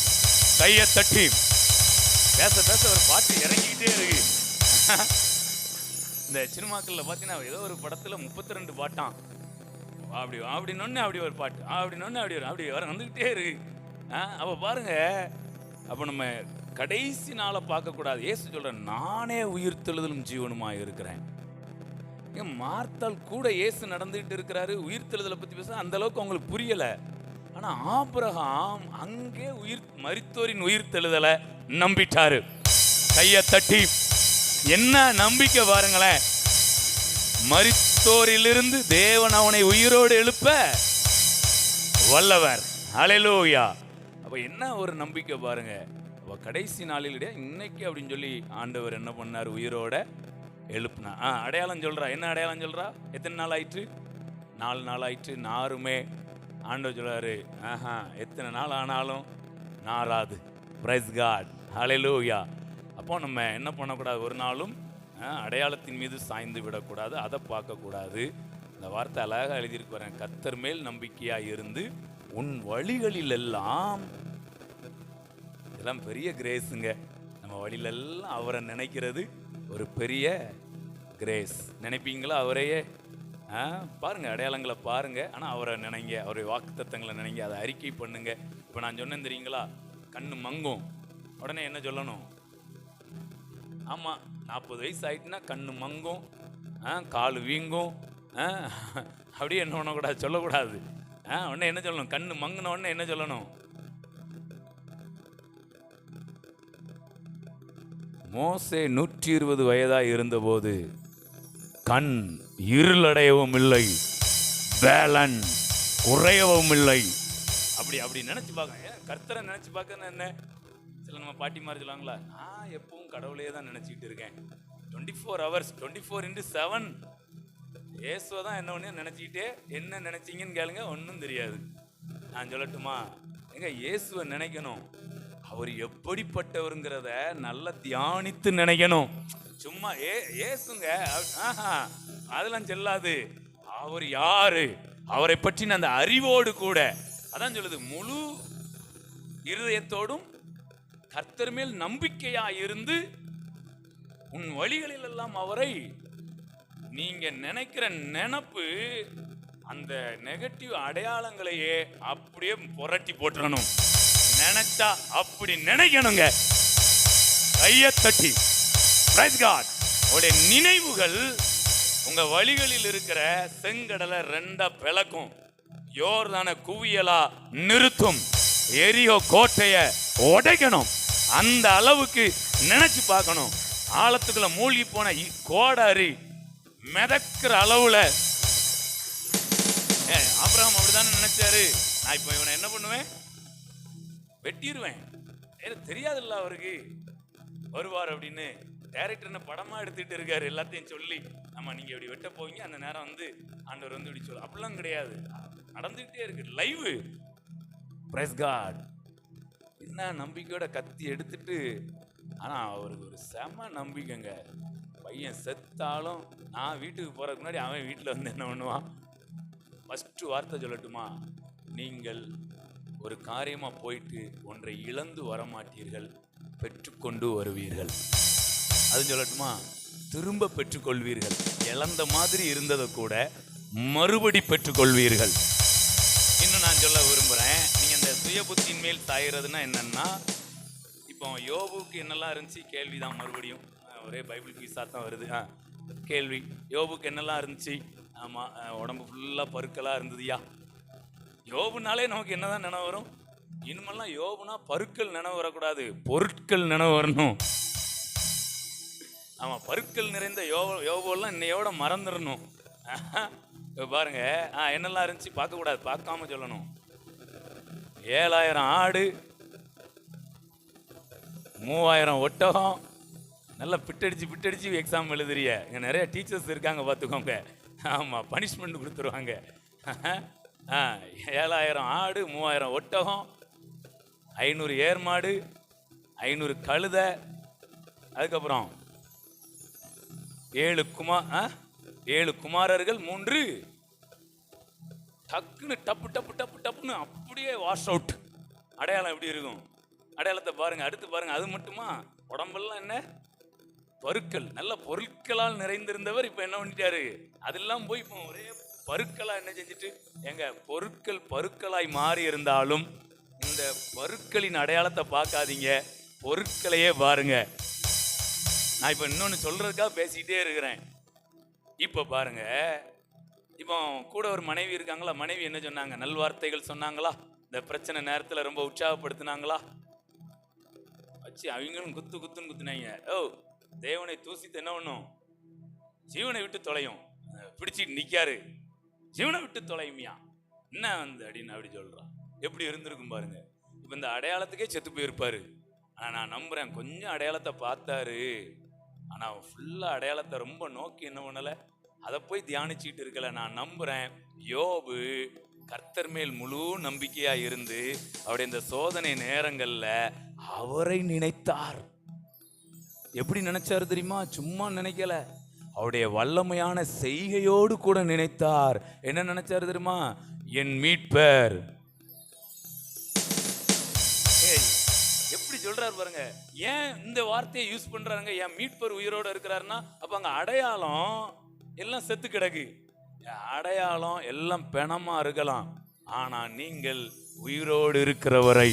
கையை தட்டி பேச பேச ஒரு பாட்டு இறங்கிக்கிட்டே இருக்கு. இந்த சினிமாக்கள்ல பார்த்தீங்கன்னா ஏதோ ஒரு படத்துல 32 பாட்டான். அப்படி அப்படின்னு அப்படி ஒரு பாட்டு, அப்படின்னு அப்படி வர வந்துகிட்டே இருக்கு. அப்ப பாருங்க, அப்ப நம்ம கடைசி நாளை பார்க்க கூடாது. ஏசு சொல்ற, நானே உயிர் தெழுதலும் ஜீவனுமா இருக்கிறேன். மார்த்தாள் கூட இயேசு நடந்துகிட்டு இருக்கிறாரு, உயிர் தெழுதலை பத்தி பேச அந்த அளவுக்கு அவங்களுக்கு புரியல. ஆனா ஆபிரகாம் அங்கே மரித்தோரின் உயிர் தெழுதலை நம்பிட்டாரு. கையை தட்டி என்ன நம்பிக்கை பாருங்களேன். மரித்தோரிலிருந்து தேவன் அவனை உயிரோடு எழுப்ப வல்லவர். ஹல்லேலூயா. அப்ப என்ன ஒரு நம்பிக்கை பாருங்க. அப்ப கடைசி நாளில் இன்னைக்கு அப்படின்னு சொல்லி ஆண்டவர் என்ன பண்ணார்? உயிரோட எழுப்புனா. அடையாளம் சொல்றா. என்ன அடையாளம் சொல்றா? எத்தனை நாள் ஆயிற்று? 4 நாள் ஆயிற்று. நாருமே ஆண்டவர் சொல்றாரு, எத்தனை நாள் ஆனாலும் நாராது. Price God. ஹல்லேலூயா. அப்போ நம்ம என்ன பண்ணக்கூடாது? ஒரு நாளும் அடையாளத்தின் மீது சாய்ந்து விடக்கூடாது, அதை பார்க்கக்கூடாது. இந்த வார்த்தை அழகாக எழுதியிருக்கு பாருங்க. கர்த்தர் மேல் நம்பிக்கையாக இருந்து உன் வழிகளில் எல்லாம், இதெல்லாம் பெரிய கிரேஸுங்க. நம்ம வழியிலெல்லாம் அவரை நினைக்கிறது ஒரு பெரிய கிரேஸ். நினைப்பீங்களா அவரையே? பாருங்க, அடையாளங்களை பாருங்க, ஆனால் அவரை நினைங்க, அவருடைய வாக்குத்தத்தங்களை நினைங்க, அதை அறிக்கை பண்ணுங்க. இப்போ நான் சொன்னேன் தெரியுங்களா, கண்ணு மங்கும், உடனே என்ன சொல்லணும்? ஆமா, 40 வயசு ஆயிட்டுனா கண்ணு மங்கும், கால் வீங்கும். அப்படியே என்ன பண்ணக்கூடாது, சொல்லக்கூடாது. உடனே என்ன சொல்லணும்? கண்ணு மங்குன உடனே என்ன சொல்லணும்? மோசே 120 வயதாய் இருந்தபோது கண் இருளடையவும் இல்லை, பேலன் குறையவும் இல்லை. அப்படி அப்படி நினைச்சு பார்க்க, கர்த்தரை நினைச்சு பார்க்க என்ன, சில நம்ம பாட்டி மாதிரி சொல்லுவாங்களா, நான் எப்பவும் கடவுளையே தான் நினைச்சிட்டு இருக்கேன். 24 hours 24x7 இயேசுவை தான் என்ன ஒன்று நினைச்சிக்கிட்டே. என்ன நினைச்சீங்கன்னு கேளுங்க, ஒன்றும் தெரியாது. நான் சொல்லட்டுமா? எங்க இயேசுவை நினைக்கணும். அவர் எப்படிப்பட்டவருங்கிறத நல்லா தியானித்து நினைக்கணும். சும்மா ஏசுங்க அதெல்லாம் செல்லாது. அவர் யாரு, அவரை பற்றின அந்த அறிவோடு கூட, அதான் சொல்லுது, முழு இருதயத்தோடும் கர்த்தர் மேல் நம்பிக்கையா இருந்து உன் வழிகளில் எல்லாம் அவரை, நீங்க நினைக்கிற நினைப்பு அந்த நெகட்டிவ் அடையாளங்களையே அப்படியே புரட்டி போட்டுறணும். நினைச்சா அப்படி நினைக்கணுங்க. கையை தட்டி பிரைஸ் காட். உங்களுடைய நினைவுகள் உங்க வழிகளில் இருக்கிற செங்கடலை 2 பிளக்கும், யோர்தான குவியலா நிறுத்தும், எரியோ கோட்டைய உடைக்கணும். அந்த அளவுக்கு நினைச்சு பார்க்கணும். ஆழத்துக்குள்ள மூழ்கி போன கோடாரி மிதக்கிற அளவுல. ஆபிரகாம் அப்படித்தானே நினைச்சாரு, நான் இப்ப இவனை என்ன பண்ணுவேன், வெட்டிடுவேன். தெரியாதுல்ல அவருக்கு வருவார் அப்படின்னு. டைரக்டர் என்ன படமா எடுத்துட்டு இருக்காரு, எல்லாத்தையும் சொல்லி, ஆமா நீங்க இப்படி வெட்ட போவீங்க, அந்த நேரம் வந்து ஆண்டவர் வந்து இப்படி சொல்ல, அப்படிலாம் கிடையாது, நடந்துகிட்டே இருக்கு லைவ். Price God. என்ன நம்பிக்கையோட கத்தி எடுத்துட்டு, ஆனா அவருக்கு ஒரு செம நம்பிக்கைங்க. பையன் செத்தாலும் நான் வீட்டுக்கு போறதுக்கு முன்னாடி அவன் வீட்டில் வந்து என்ன பண்ணுவான், ஃபர்ஸ்ட் வார்த்தை சொல்லட்டுமா, நீங்கள் ஒரு காரியமா போயிட்டு ஒன்றை இழந்து வரமாட்டீர்கள், பெற்றுக்கொண்டு வருவீர்கள். அது சொல்லட்டுமா, திரும்ப பெற்றுக்கொள்வீர்கள். இழந்த மாதிரி இருந்ததை கூட மறுபடி பெற்றுக்கொள்வீர்கள். இன்னும் நான் சொல்ல விரும்புறேன், நீங்க இந்த சுய புத்தியின் மேல் சாயறதுன்னா என்னன்னா, இப்போ யோபுக்கு என்னெல்லாம் இருந்துச்சு, கேள்விதான். மறுபடியும் ஒரே பைபிள் பீஸா தான் வருது. கேள்வி, யோபுக்கு என்னெல்லாம் இருந்துச்சு? ஆமா, உடம்பு ஃபுல்லா பருக்கலா இருந்ததுயா. யோபுனாலே நமக்கு என்னதான் நினைவு வரும்? இனிமெல்லாம் யோபுனா பருக்கள் நினைவு வரக்கூடாது, பொருட்கள் நினைவு வரணும். ஆமா, பருக்கள் நிறைந்த யோபுவெல்லாம் இன்னையோட மறந்துடணும். பாருங்க, என்னெல்லாம் இருந்துச்சு பார்க்க கூடாது, பார்க்காம சொல்லணும். 7000 ஆடு, 3000 ஒட்டகம். நல்லா பிட்டடிச்சு எக்ஸாம் எழுதுறிய. இங்க நிறைய டீச்சர்ஸ் இருக்காங்க பார்த்துக்கோங்க. ஆமா, பனிஷ்மெண்ட் கொடுத்துருவாங்க. 7000 ஆடு, 3000 ஒட்டகம், 500 ஏர்மாடு, 500 கழுதை, அதுக்கப்புறம் 7 குமாரர்கள், 3 டக்குன்னு டப்பு டப்பு டப்பு டப்புன்னு அப்படியே வாஷ் அவுட். அடையாளம் எப்படி இருக்கும்? அடையாளத்தை பாருங்க, அடுத்து பாருங்க. அது மட்டுமா, உடம்பெல்லாம் என்ன பருக்கள், நல்ல பொருட்களால் நிறைந்திருந்தவர் இப்ப என்ன பண்ணிட்டாரு, அதெல்லாம் போய் இப்போ ஒரே பருக்களா என்ன செஞ்சுட்டு. எங்க பொருட்கள் பருக்களாய் மாறி இருந்தாலும் இந்த பருக்களின் அடையாளத்தை பார்க்காதீங்க, பொருட்களையே பாருங்க. நான் இப்ப இன்னொன்னு சொல்றதுக்காக பேசிக்கிட்டே இருக்கிறேன். இப்ப பாருங்க, இப்போ கூட ஒரு மனைவி இருக்காங்களா, மனைவி என்ன சொன்னாங்க, நல்வார்த்தைகள் சொன்னாங்களா, இந்த பிரச்சனை நேரத்தில் ரொம்ப உற்சாகப்படுத்தினாங்களா, வச்சு அவங்களும் குத்துன்னு குத்துனாங்க. தேவனை தூசித்து என்ன பண்ணும், ஜீவனை விட்டு தொலையும். பிடிச்சிட்டு நிக்காரு, ஜீவனை விட்டு தொலையுமியா என்ன வந்து அப்படின்னு அப்படி சொல்றான். எப்படி இருந்திருக்கும் பாருங்க. இப்ப இந்த அடையாளத்துக்கே செத்து போயிருப்பாரு. ஆனா நான் நம்புறேன், கொஞ்சம் அடையாளத்தை பார்த்தாரு. ஆனா அவன் ஃபுல்லா அடையாளத்தை ரொம்ப நோக்கி என்ன பண்ணல, அதை போய் தியானிச்சுட்டு இருக்கல. நான் நம்புறேன், யோபு கர்த்தர் மேல் முழு நம்பிக்கையா இருந்து அவருடைய இந்த சோதனை நேரங்கள்ல அவரை நினைத்தார். எப்படி நினைச்சாரு தெரியுமா? சும்மா நினைக்கல, அவருடைய வல்லமையான செய்கையோடு கூட நினைத்தார். என்ன நினைச்சாரு தெரியுமா? என் மீட்பர். எப்படி சொல்றாரு பாருங்க. ஏன் இந்த வார்த்தையை யூஸ் பண்றாங்க? என் மீட்பர் உயிரோட இருக்கிறாருன்னா அப்ப அங்க அடையாளம் எல்லாம் செத்து கிடக்கு. அடையாளம் எல்லாம் பிணமா இருக்கலாம், ஆனா நீங்கள் உயிரோடு இருக்கிறவரை,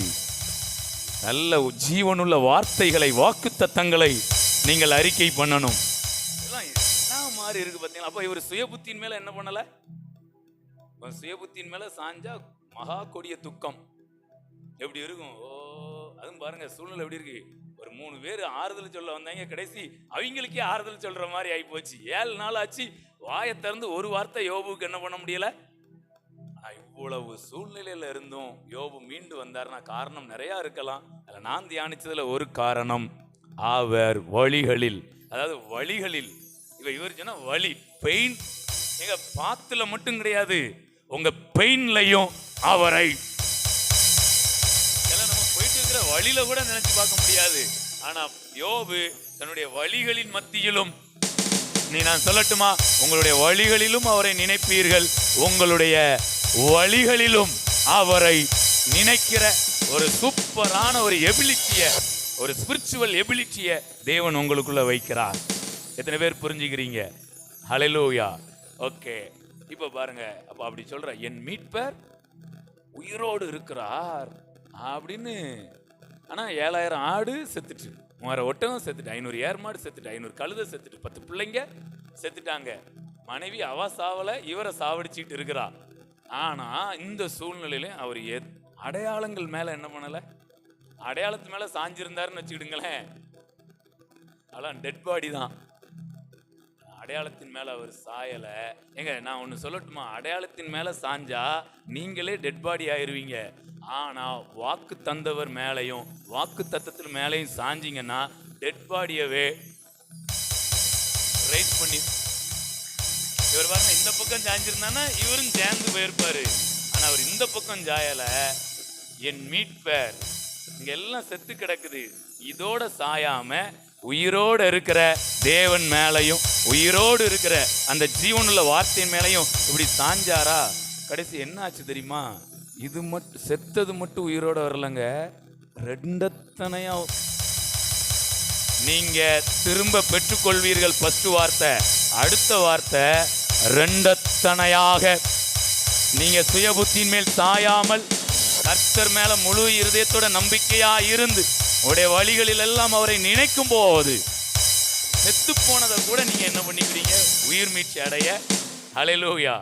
நல்ல ஜீவனுள்ள வார்த்தைகளை, வாக்குத்தத்தங்களை நீங்கள் அறிக்கை பண்ணணும். இதெல்லாம் என்ன மாதிரி இருக்கு பார்த்தீங்களா? அப்போ இவர் சுய புத்தியின் மேல என்ன பண்ணல? சுய புத்தியின் மேல சாஞ்சா மகா கொடிய துக்கம் எப்படி இருக்கும்? ஓ, அதுவும் பாருங்க சூழ்நிலை எப்படி இருக்கு. ஒரு 3 பேர் ஆறுதல் சொல்ல வந்தாங்க, கடைசி அவங்களுக்கே ஆறுதல் சொல்ற மாதிரி ஆகி போச்சு. 7 நாள் ஆச்சு, வாயை திறந்து ஒரு வார்த்தை யோபுக்கு என்ன பண்ண முடியல. இவ்வளவு சூழ்நிலையில இருந்தும் யோபு மீண்டு வந்தார்னா காரணம் நிறைய இருக்கலாம். அதில் நான் தியானிச்சதுல ஒரு காரணம், அவர் வழிகளில், அதாவது வழிகளில் இவர் சொன்ன வழி பெயின், எங்க பாத்துல மட்டும் கிடையாது, உங்க பெயின்லையும் அவரை நம்ம போயிட்டு இருக்கிற வழியில கூட நினைச்சு பார்க்க முடியாது. ஆனா யோபு தன்னுடைய வழிகளின் மத்தியிலும், நான் சொல்லட்டுமா, உங்களுடைய வழிகளிலும் அவரை நினைப்பீர்கள், உங்களுடைய வழிகளிலும் அவரை நினைக்கிற ஒரு சூப்பரான ஒரு எபிலிட்டிய, ஒரு ஸ்பிரிச்சுவல் எபிலிட்டிய தேவன் உங்களுக்குள்ள வைக்கிறார். எத்தனை பேர் புரிஞ்சுக்கிறீங்க? ஹல்லேலூயா. ஓகே, இப்ப பாருங்க, அப்ப அப்படி சொல்ற, என் மீட்பர் உயிரோடு இருக்கிறார் அப்படின்னு. ஆனா 7000 ஆடு செத்துட்டு, 3000 ஒட்டகம் செத்துட்டு, 500 ஏர் மாடு செத்துட்டு, 500 கழுதை செத்துட்டு, 10 பிள்ளைங்க செத்துட்டாங்க. மனைவி அவ சாவல, இவரை சாவடிச்சிட்டு இருக்கிறா. ஆனா இந்த சூழ்நிலையில அவர் அடையாளங்கள் மேல என்ன பண்ணல, அடையாளத்து மேல சாஞ்சிருந்தாருன்னு வச்சுக்கிடுங்களேன், அதெல்லாம் டெட் பாடி தான். அடையாளத்தின் மேல அவர் சாயல. ஏங்க நான் ஒன்னு சொல்லட்டுமா, அடையாளத்தின் மேல சாஞ்சா நீங்களே டெட் பாடி ஆயிருவீங்க. ஆனா வாக்கு தந்தவர் மேலையும் வாக்கு தத்தத்தின் மேலையும் சாஞ்சிங்கன்னா டெட் பாடியவே ரைஸ் பண்ணி, இவர் பாருங்க இந்த பக்கம் சாஞ்சிருந்தானா இவரும் சேர்ந்து போயிருப்பாரு. ஆனா அவர் இந்த பக்கம் சாயல. என் மீட்பர், இங்க எல்லாம் செத்து கிடக்குது, இதோட சாயாம உயிரோடு இருக்கிற தேவன் மேலையும் உயிரோடு இருக்கிற அந்த ஜீவனுள்ள வார்த்தையின் மேலையும் இப்படி சாஞ்சாரா. கடைசி என்ன ஆச்சு தெரியுமா? இது மட்டும் செத்தது மட்டும் உயிரோட வரலங்க, ரெண்டத்தனையா நீங்க திரும்ப பெற்றுக்கொள்வீர்கள். ஃபர்ஸ்ட் வார்த்தை, அடுத்த வார்த்தை ரெண்டத்தனையாக. நீங்க சுய புத்தியின் மேல் சாயாமல் கர்த்தர் மேல முழு இருதயத்தோட நம்பிக்கையா இருந்து உடைய வழிகளில் எல்லாம் அவரை நினைக்கும் போது செத்து போனதை கூட நீங்க என்ன பண்ணிக்கிறீங்க, உயிர் மீட்சி அடைய. ஹல்லேலூயா.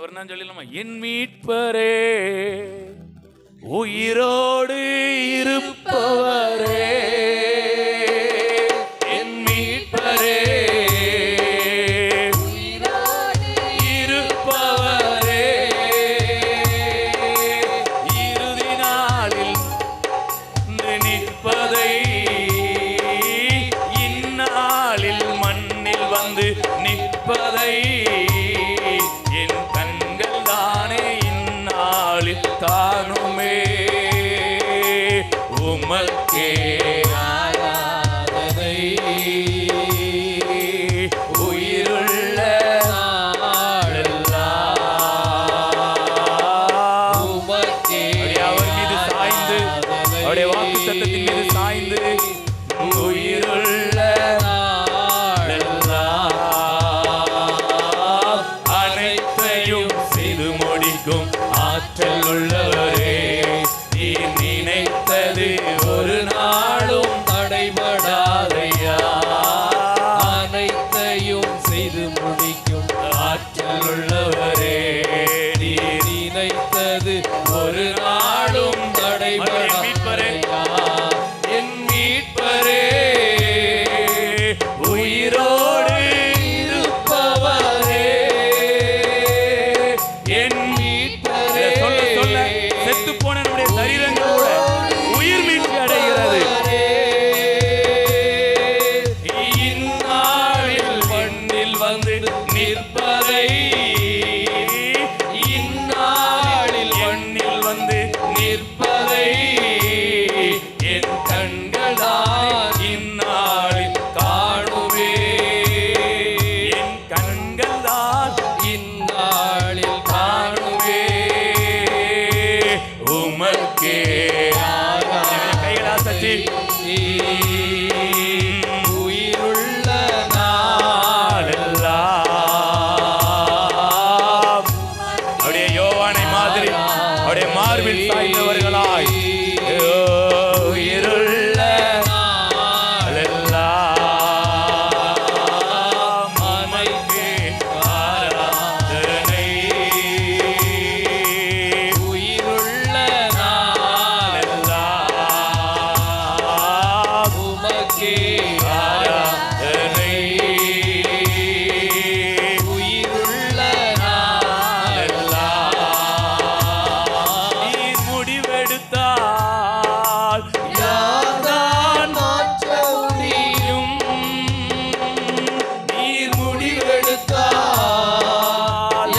ஒரு நாள் சொல்லிடலாமா, என் மீட்பரே உயிரோடு இருப்பவரே, என் மீட்பரே உயிரோடு இருப்பவரே, இறுதி நாளில் நிற்பதை இந்நாளில் மண்ணில் வந்து நிற்பதை என் கண்கள் தானே இந்நாளில் காணுமே. உமக்கே ஆராதனை, உயிருள்ள நாளெல்லாம் உமக்கே. அவர் மீது சாய்ந்து, அவருடைய வாக்கு சத்தத்தின் மீது சாய்ந்து, உயிருள்ள நாளெல்லாம் அனைத்தையும் செய்து முடிக்கும் ஆற்றல் உள்ளவரே, நீ நினைத்தது ஒரு நாளும் தடைபடாதையா, அனைத்தையும் செய்து முடிக்கும் ஆற்றல் உள்ளவரே, நீ நினைத்தது ஒரு நாளும் தடைபடாதையா, என் மீட்பரே உயிரோடு இருப்பவரே, என் மீட்பரே. சொல்ல செத்து போன நம்முடைய சரீரங்கள் கூட உயிர் மீட்சி அடைகிறது. இந்நாளில் மண்ணில் வந்து நிற்பதை, இந்நாளில் மண்ணில் வந்து நிற்பதை என் கண்களால் இந்நாளில் காணுவே, என் கண்களால் இந்நாளில் காணுவே. உமக்கே கைகளா சச்சி, உயிருள்ள நாளெல்லாம் அப்படியே யோவானை மாதிரி அவருடைய மார்பில் சாய்ந்தவர்களாய், உயிருள்ள நாளெல்லாம் ஆராதனை. உயிருள்ள நாளெல்லாம் நீர் முடிவெடுத்தால் யார்தான் மாற்ற முடியும்? நீர் முடிவெடுத்தால்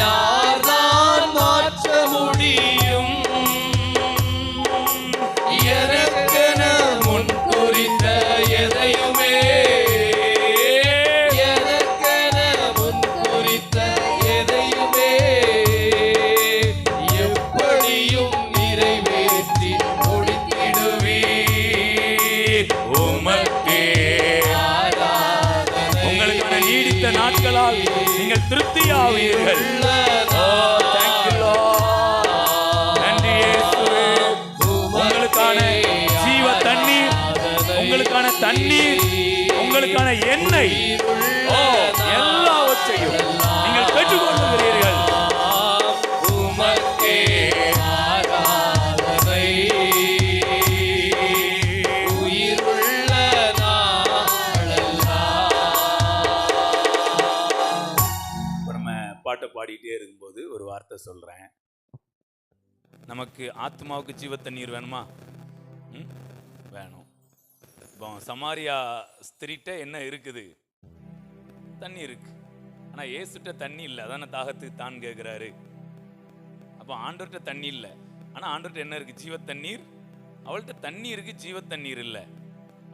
யார்தான் மாற்ற முடியும்? எனக்கென முன் குறித்த எதையுமே, எனக்கென முன் குறித்த எதையுமே எப்படியும் நிறைவேற்றி முடித்திடுவீர். உமக்கே ஆராதனை. உங்களுக்கான நீடித்த நாட்களால் நீங்கள் திருப்தியாவீர்கள். Thank you, Lord. நன்றி இயேசுவே. உங்களுக்கான ஜீவ தண்ணீர், உங்களுக்கான தண்ணீர், உங்களுக்கான எண்ணெய், எல்லாவற்றையும் நீங்கள் பெற்றுக்கொள்கிறீர்கள். உமக்கே ஆராதனை. உயிருள்ள நாளெல்லாம். இப்ப நம்ம பாட்டை பாடிட்டே இருக்கும்போது ஒரு வார்த்தை சொல்றேன். நமக்கு ஆத்மாவுக்கு ஜீவ தண்ணீர் வேணுமா? வேணும். இப்போ சமாரியா ஸ்திரீட்ட என்ன இருக்குது? தண்ணி இருக்கு. ஆனா ஏசுட்ட தண்ணி இல்லை. அதான தாகத்துக்கு தான் கேட்கிறாரு. அப்போ ஆண்டவர்கிட்ட தண்ணி இல்லை. ஆனா ஆண்டவர்கிட்ட என்ன இருக்கு? ஜீவ தண்ணீர். அவள்கிட்ட தண்ணி இருக்கு, ஜீவ தண்ணீர் இல்லை.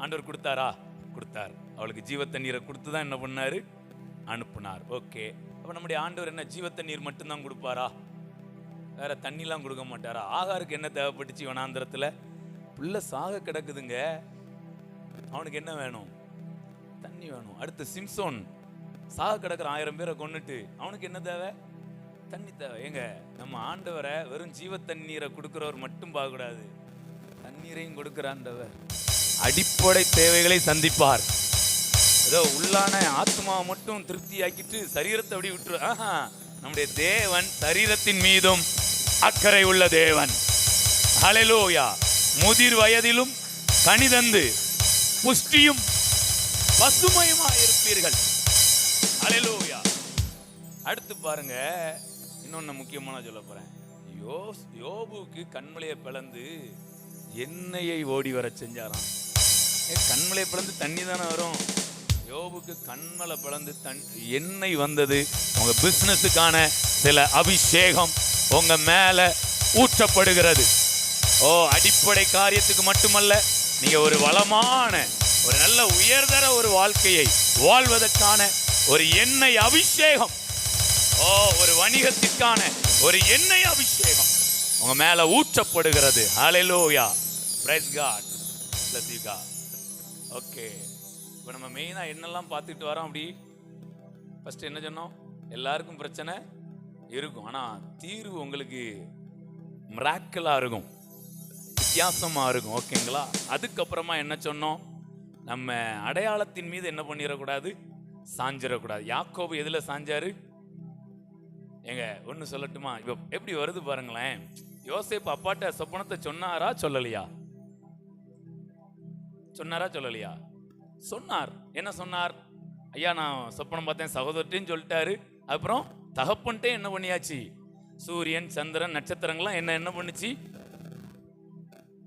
ஆண்டவர் கொடுத்தாரா? கொடுத்தார். அவளுக்கு ஜீவ தண்ணீரை கொடுத்து தான் என்ன பண்ணாரு? அனுப்புனார். ஓகே. அப்போ நம்முடைய ஆண்டவர் என்ன ஜீவ தண்ணீர் மட்டும்தான் கொடுப்பாரா? வேற தண்ணிலாம் கொடுக்க மாட்டாரா? ஆகாருக்கு என்ன தேவைப்பட்டுச்சு வனாந்திரத்துல? புள்ள சாக கிடக்குதுங்க, அவனுக்கு என்ன வேணும்? தண்ணி வேணும். அடுத்து சிம்சோன் சாக கிடக்குற 1000 பேரை கொன்னுட்டு அவனுக்கு என்ன தேவை? தண்ணி தேவை. ஏங்க நம்ம ஆண்டவரை வெறும் ஜீவ தண்ணீரை கொடுக்கிறவர் மட்டும் பார்க்க கூடாது, தண்ணீரையும் கொடுக்கிற ஆண்டவர் அடிப்படை தேவைகளை சந்திப்பார். ஏதோ உள்ளான ஆத்மாவை மட்டும் திருப்தி ஆக்கிட்டு சரீரத்தை அப்படி விட்டுரு. நம்முடைய தேவன் சரீரத்தின் மீதும் அக்கறை உள்ள தேவன். ஹல்லேலூயா. முதிர் வயதிலும் கனிதந்து புஷ்டியும் பசுமையுமாய் இருப்பீர்கள். ஹல்லேலூயா. அடுத்து பாருங்க, இன்னொன்னு முக்கியமான சொல்ல போறேன். யோபுக்கு கண்மலையை பிளந்து எண்ணெயை ஓடி வர செஞ்சாராம். கண்மலையை பிளந்து தண்ணி தானே வரும். யோபுக்கு கண்மலை பிளந்து எண்ணெய் வந்தது. உங்க பிசினஸுக்கான சில அபிஷேகம் உங்க மேல ஊற்றப்படுகிறது. அடிப்படை காரியத்துக்கு மட்டுமல்ல, நீங்க ஒரு வளமான ஒரு நல்ல உயர்தர ஒரு வாழ்க்கையை வாழ்வதற்கான ஒரு எண்ணெய் அபிஷேகம், ஒரு வணிகத்திற்கான ஒரு எண்ணெய் அபிஷேகம் உங்க மேல ஊற்றப்படுகிறது. Hallelujah. Praise God. Bless you God. Okay. இப்போ நம்ம மெயினாக என்னெல்லாம் பார்த்துட்டு வரோம்? அப்படி ஃபர்ஸ்ட் என்ன சொன்னோம்? எல்லாருக்கும் பிரச்சனை இருக்கும், ஆனால் தீர்வு உங்களுக்கு மிராக்கிளாக இருக்கும், வித்தியாசமாக இருக்கும். ஓகேங்களா? அதுக்கப்புறமா என்ன சொன்னோம்? நம்ம அடையாளத்தின் மீது என்ன பண்ணிடக்கூடாது? சாஞ்சிடக்கூடாது. யாக்கோபு எதில் சாஞ்சாரு? ஏங்க ஒன்று சொல்லட்டுமா? இப்போ எப்படி வருது பாருங்களேன். யோசேப்பு அப்பாட்ட சொப்பனத்தை சொன்னாரா சொல்லலையா? சொன்னாரா சொல்லலையா? சொன்னார். என்ன சொன்னார்? ஐயா நான் சொப்பனம் பார்த்தேன் சகோதரத்தையும் சொல்லிட்டாரு. அப்புறம் தகப்பன்ட்டே என்ன பண்ணியாச்சு? சூரியன் சந்திரன் நட்சத்திரங்கள்லாம் என்ன பண்ணுச்சு?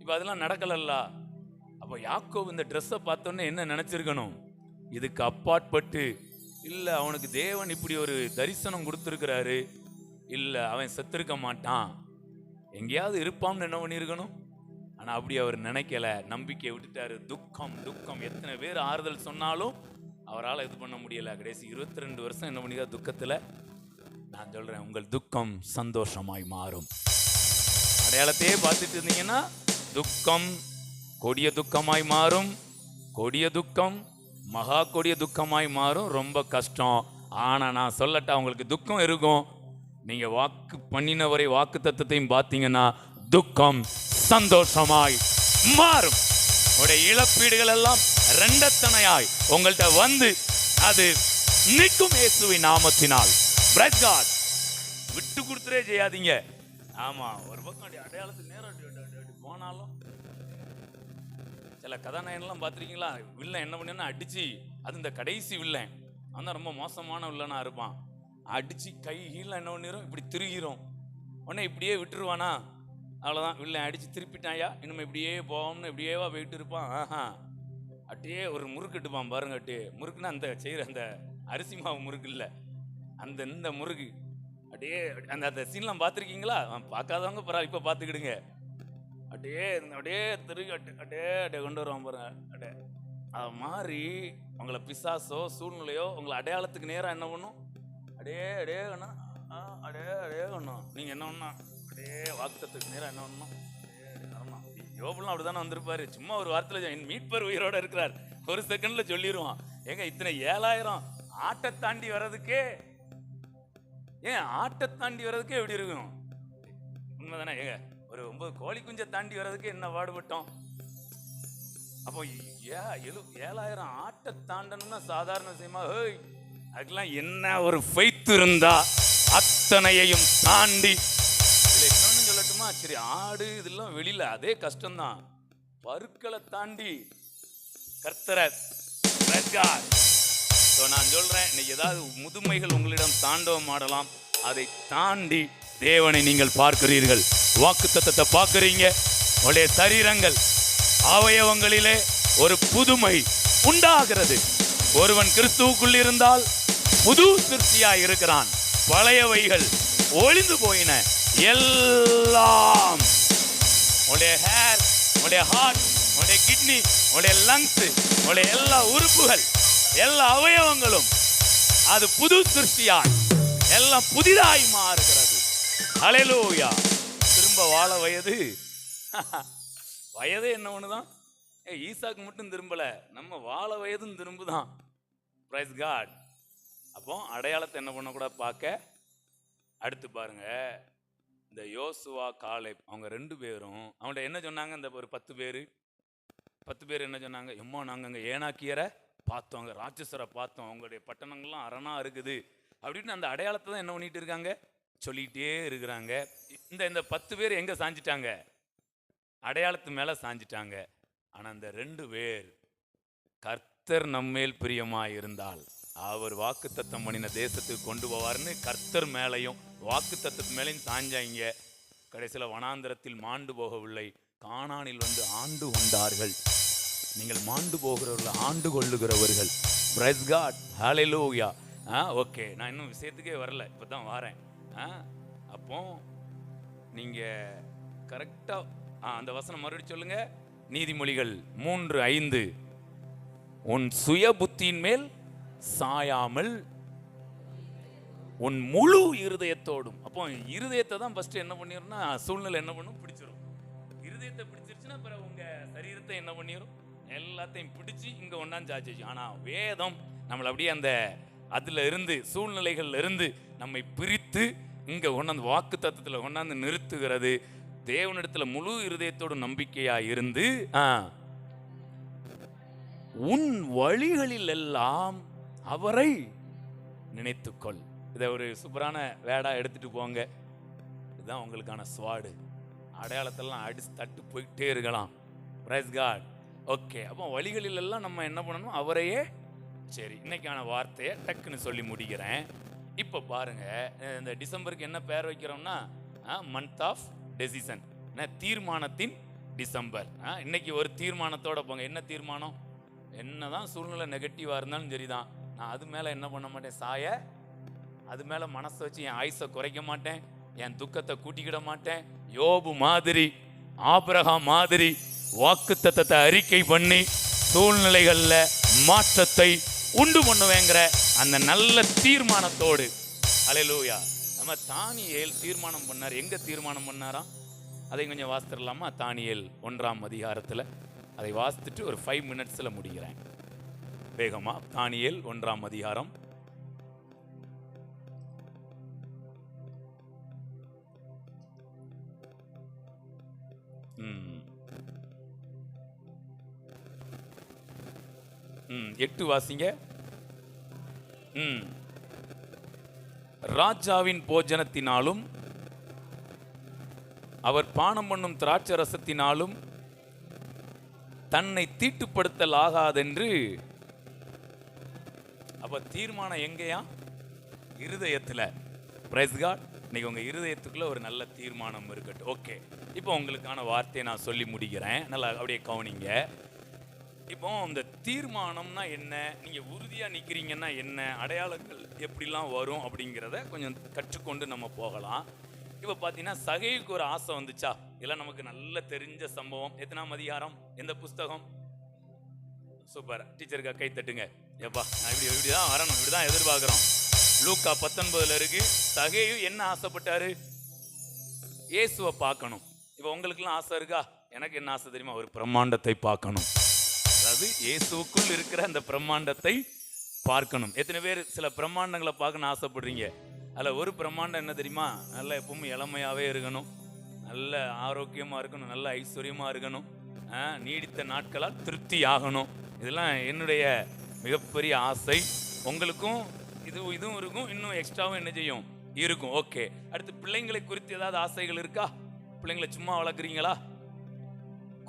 இப்போ அதெல்லாம் நடக்கலல்ல. அப்போ யாக்கோபு இந்த ட்ரெஸ்ஸை பார்த்தோன்னே என்ன நினச்சிருக்கணும்? இதுக்கு அப்பாற்பட்டு இல்லை, அவனுக்கு தேவன் இப்படி ஒரு தரிசனம் கொடுத்துருக்கிறாரு, இல்லை அவன் செத்துருக்க மாட்டான், எங்கேயாவது இருப்பான்னு என்ன பண்ணியிருக்கணும். ஆனால் அப்படி அவர் நினைக்கல, நம்பிக்கையை விட்டுட்டாரு. துக்கம் துக்கம். எத்தனை பேர் ஆறுதல் சொன்னாலும் அவரால் இது பண்ண முடியல. கடைசி 22 வருஷம் என்ன பண்ணிக்க துக்கத்தில். நான் சொல்கிறேன், உங்கள் துக்கம் சந்தோஷமாய் மாறும். அடையாளத்தையே பார்த்துட்டு இருந்தீங்கன்னா துக்கம் கொடிய துக்கமாய் மாறும். கொடிய துக்கம் மகா கொடிய துக்கமாய் மாறும். ரொம்ப கஷ்டம். ஆனால் நான் சொல்லட்டா, உங்களுக்கு துக்கம் இருக்கும், நீங்கள் வாக்கு பண்ணினவரை வாக்கு தத்துவத்தையும் பார்த்தீங்கன்னா துக்கம் சந்தோஷமாய் மாறும். உடைய இழப்பீடுகள் எல்லாம் ரெண்டத்தனையாய் உங்கள்கிட்ட வந்து அது நிற்கும் இயேசுவின் நாமத்தினால். Praise God. விட்டு கொடுத்துட்டே செய்யாதீங்க. ஆமா, ஒரு பக்கம் அடையாளத்துக்கு நேரம் போனாலும் சில கதாநாயகன்லாம் பார்த்துருக்கீங்களா, வில்லன் என்ன பண்ணா அடிச்சு, அது இந்த கடைசி வில்லன் அவன் ரொம்ப மோசமான வில்லனா இருப்பான். அடிச்சு கை கீழே என்ன பண்ணிரும், இப்படி திருகிறோம். உடனே இப்படியே விட்டுருவானா, அவ்வளோதான் வில்லன் அடிச்சு திருப்பிட்டாயா, இனிமே இப்படியே போவோம்னு இப்படியேவா போயிட்டு இருப்பான். ஆஹா, அப்படியே ஒரு முறுக்கு எடுப்பான் பாருங்க. அப்படியே முறுக்குன்னா அந்த செய்கிற அந்த அரிசி மாவு முறுக்கு இல்லை, அந்த இந்த முறுக்கு அப்படியே அந்த அந்த சீன்லாம் பார்த்துருக்கீங்களா? பார்க்காதவங்க பரவாயில்ல, இப்போ பார்த்துக்கிடுங்க. அப்படியே அப்படியே திருகி அப்படியே அப்படியே கொண்டு வருவான் பாருங்க. அப்படியே அது மாதிரி உங்களை பிசாசோ சூழ்நிலையோ உங்களை அடையாளத்துக்கு நேராக என்ன பண்ணும், அப்படியே அப்படியே வேணும், அப்படியே அப்படியே வேணும். நீங்கள் என்ன பண்ணணும், அப்படியே வாக்குத்தத்துக்கு நேராக என்ன பண்ணணும், வரணும். யோபுலாம் அப்படிதானே வந்திருப்பாரு. சும்மா ஒரு வாரத்தில் என் மீட்பர் உயிரோட இருக்கிறார், ஒரு செகண்ட்ல சொல்லிடுவான். ஏங்க இத்தனை 7000 ஆட்டை தாண்டி வர்றதுக்கே, ஏன் ஆட்டை தாண்டி வர்றதுக்கே எப்படி இருக்கும்? உண்மைதானே? ஏங்க ஒரு 9 கோழி குஞ்சை தாண்டி வர்றதுக்கு என்ன பாடுபட்டோம்? அப்போ 7000 ஆட்டை தாண்டணும்னா சாதாரண விஷயமா? அதுக்கெல்லாம் என்ன ஒரு ஃபெய்த் இருந்தா அத்தனையையும் தாண்டி. இதுல இன்னொன்னு சொல்லட்டுமா? சரி, ஆடு இதெல்லாம் வெளியில அதே கஷ்டம்தான். பருக்களை தாண்டி கர்த்தரை நான் சொல்றேன், இன்னைக்கு ஏதாவது முதுமைகள் உங்களிடம் தாண்டவம் ஆடலாம், அதை தாண்டி தேவனை நீங்கள் பார்க்கிறீர்கள், வாக்குத்தத்தத்தை பார்க்கிறீங்க. உங்களுடைய சரீரங்கள் அவயவங்களிலே ஒரு புதுமை உண்டாகிறது. ஒருவன் கிறிஸ்துவுக்குள் இருந்தால் புது சிருஷ்டியாய் இருக்கிறான், பழையவைகள் ஒளிந்து போயின, எல்லாம் உங்களுடைய ஹேர், உங்களுடைய ஹார்ட், உங்களுடைய கிட்னி, உங்களுடைய லங்ஸ், உங்களுடைய எல்லா உறுப்புகள், எல்லா அவயவங்களும் அது புது சிருஷ்டியாய் எல்லாம் புதிதாய் மாறுகிறது. ஹல்லேலூயா. திரும்ப வாழ வயது வயதே என்ன ஒண்ணுதான். ஈசாக்கு மட்டும் திரும்பல, நம்ம வாழ வயதும் திரும்புதான். Price God. அப்போ அடையாளத்தை என்ன பண்ணக்கூட பார்க்க. அடுத்து பாருங்க, இந்த யோசுவா காலேப் அவங்க 2 பேரும் அவங்கள்ட்ட என்ன சொன்னாங்க? இந்த ஒரு 10 பேர் என்ன சொன்னாங்க? எம்மா நாங்கள் அங்கே ஏனாக்கியரை பார்த்தோம், அங்கே ராட்சசரை பார்த்தோம், அவங்களுடைய பட்டணங்கள்லாம் அரணா இருக்குது அப்படின்னு அந்த அடையாளத்தை தான் என்ன பண்ணிட்டு இருக்காங்க, சொல்லிகிட்டே இருக்கிறாங்க. இந்த 10 பேர் எங்கே சாஞ்சிட்டாங்க? அடையாளத்து மேலே சாஞ்சிட்டாங்க. ஆனால் அந்த 2 பேர் கர்த்தர் நம்மேல் பிரியமாக இருந்தால் அவர் வாக்குத்தத்தம் பண்ணின தேசத்துக்கு கொண்டு போவார்னு கர்த்தர் மேலையும் வாக்குத்தத்தத்து மேலையும் சாஞ்சாங்க. கடைசியில் வனாந்திரத்தில் மாண்டு போகவில்லை, கானானில் வந்து ஆண்டு கொண்டார்கள். நீங்கள் மாண்டு போகிறவர்கள், ஆண்டு கொள்ளுகிறவர்கள். Praise God. ஹல்லேலூயா. ஓகே, நான் இன்னும் விஷயத்துக்கே வரல, இப்போ தான் வரேன். அப்போ நீங்கள் கரெக்டாக அந்த வசனம் மறுபடியும் சொல்லுங்க. நீதிமொழிகள் 3:5 உன் சுய புத்தியின் மேல் சாயாமல் உன் முழு இருதயத்தோடும். அப்போ இருதயத்தை தான் ஃபர்ஸ்ட் என்ன பண்ணிடும்னா, சூழ்நிலை என்ன பண்ணும், பிடிச்சிடும். இருதயத்தை பிடிச்சிருச்சுன்னா அப்புறம் உங்க சரீரத்தை என்ன பண்ணிடும், எல்லாத்தையும் பிடிச்சி இங்க ஒன்னாந்து சாச்சு. ஆனா வேதம் நம்மளை அப்படியே அந்த அதுல இருந்து சூழ்நிலைகள்ல இருந்து நம்மை பிரித்து இங்க கொண்டாந்து வாக்கு தத்துவத்துல கொண்டாந்து நிறுத்துகிறது. தேவனிடத்துல முழு இருதயத்தோடு நம்பிக்கையா இருந்து உன் வழிகளில் எல்லாம் அவரை நினைத்துக்கொள். இதை ஒரு சூப்பரான வேடா எடுத்துட்டு போங்க. இதுதான் உங்களுக்கான ஸ்வாடு. அடையாளத்தெல்லாம் அடிச்சு தட்டு போயிட்டே இருக்கலாம். Price God. ஓகே, அப்போ வழிகளில் எல்லாம் நம்ம என்ன பண்ணணும், அவரையே. சரி, இன்னைக்கான வார்த்தையை டக்குன்னு சொல்லி முடிக்கிறேன். இப்போ பாருங்க, இந்த டிசம்பருக்கு என்ன பேர் வைக்கிறோம்னா மந்த் ஆஃப் டெசிஷன், தீர்மானத்தின் டிசம்பர். இன்னைக்கு ஒரு தீர்மானத்தோட போங்க. என்ன தீர்மானம்? என்னதான் சூழ்நிலை நெகட்டிவா இருந்தாலும் சரிதான், நான் அது மேல என்ன பண்ண மாட்டேன், அது மேல மனசை வச்சு என் ஆயுசை குறைக்க மாட்டேன், என் துக்கத்தை கூட்டிக்கிட மாட்டேன். யோபு மாதிரி, ஆபிரகாம் மாதிரி வாக்குத்தத்தத்தை அறிக்கை பண்ணி சூழ்நிலைகள்ல மாற்றத்தை உண்டு பண்ணுவேங்கிற அந்த நல்ல தீர்மானத்தோடு. அல்லேலூயா. நம்ம தானியேல் தீர்மானம் பண்ணார். எங்க தீர்மானம் பண்ணாராம்? அதை கொஞ்சம் வாசித்துடலாமா? தானியேல் 1ஆம் அதிகாரத்துல அதை வாசித்துட்டு ஒரு 5 மினிட்ஸ்ல முடிக்கிறேன் வேகமா. தானியேல் 1ஆம் அதிகாரம். எட்டு வாசிங்க. ராஜாவின் போஜனத்தினாலும் அவர் பானம் பண்ணும் திராட்சை ரசத்தினாலும் தன்னை தீட்டுப்படுத்தல் ஆகாதென்று. அப்ப தீர்மானம் எங்கேயா? இருதயத்துல. Praise God. இன்னைக்கு உங்க இருதயத்துக்குள்ள ஒரு நல்ல தீர்மானம் இருக்கட்டும். ஓகே, இப்போ உங்களுக்கான வார்த்தையை நான் சொல்லி முடிக்கிறேன், நல்லா அப்படியே கவனிங்க. இப்போ இந்த தீர்மானம்னா என்ன, நீங்க உறுதியா நிக்கிறீங்கன்னா என்ன, அடையாளங்கள் எப்படிலாம் வரும் அப்படிங்கிறத கொஞ்சம் கற்றுக்கொண்டு நம்ம போகலாம். இப்போ பார்த்தீங்கன்னா சகையுக்கு ஒரு ஆசை வந்துச்சா? இதெல்லாம் நமக்கு நல்ல தெரிஞ்ச சம்பவம். எத்தனாம் அதிகாரம், எந்த புஸ்தகம்? சூப்பர், டீச்சருக்கா கை தட்டுங்க. ஏப்பா நான் இப்படிதான் வரணும், இப்படிதான் எதிர்பார்க்கிறோம். லூக்கா 19 இருக்கு. சகேயு என்ன ஆசைப்பட்டாரு? இயேசுவை பார்க்கணும். இப்போ உங்களுக்குலாம் ஆசை இருக்கா? எனக்கு என்ன ஆசை தெரியுமா? ஒரு பிரம்மாண்டத்தை பார்க்கணும். அதாவது இயேசுக்குள் இருக்கிற அந்த பிரம்மாண்டத்தை பார்க்கணும். எத்தனை பேர் சில பிரம்மாண்டங்களை பார்க்கணும்னு ஆசைப்படுறீங்க? அதில் ஒரு பிரம்மாண்டம் என்ன தெரியுமா? நல்ல எப்பவும் இளமையாகவே இருக்கணும், நல்ல ஆரோக்கியமாக இருக்கணும், நல்ல ஐஸ்வர்யமாக இருக்கணும், நீடித்த நாட்களால் திருப்தி ஆகணும். இதெல்லாம் என்னுடைய மிகப்பெரிய ஆசை. உங்களுக்கும் இதுவும் இருக்கும், இன்னும் எக்ஸ்ட்ராவும் என்ன செய்யும் இருக்கும். ஓகே, அடுத்து பிள்ளைங்களை குறித்து ஏதாவது ஆசைகள் இருக்கா? பிள்ளைங்களை சும்மா வளர்க்குறீங்களா?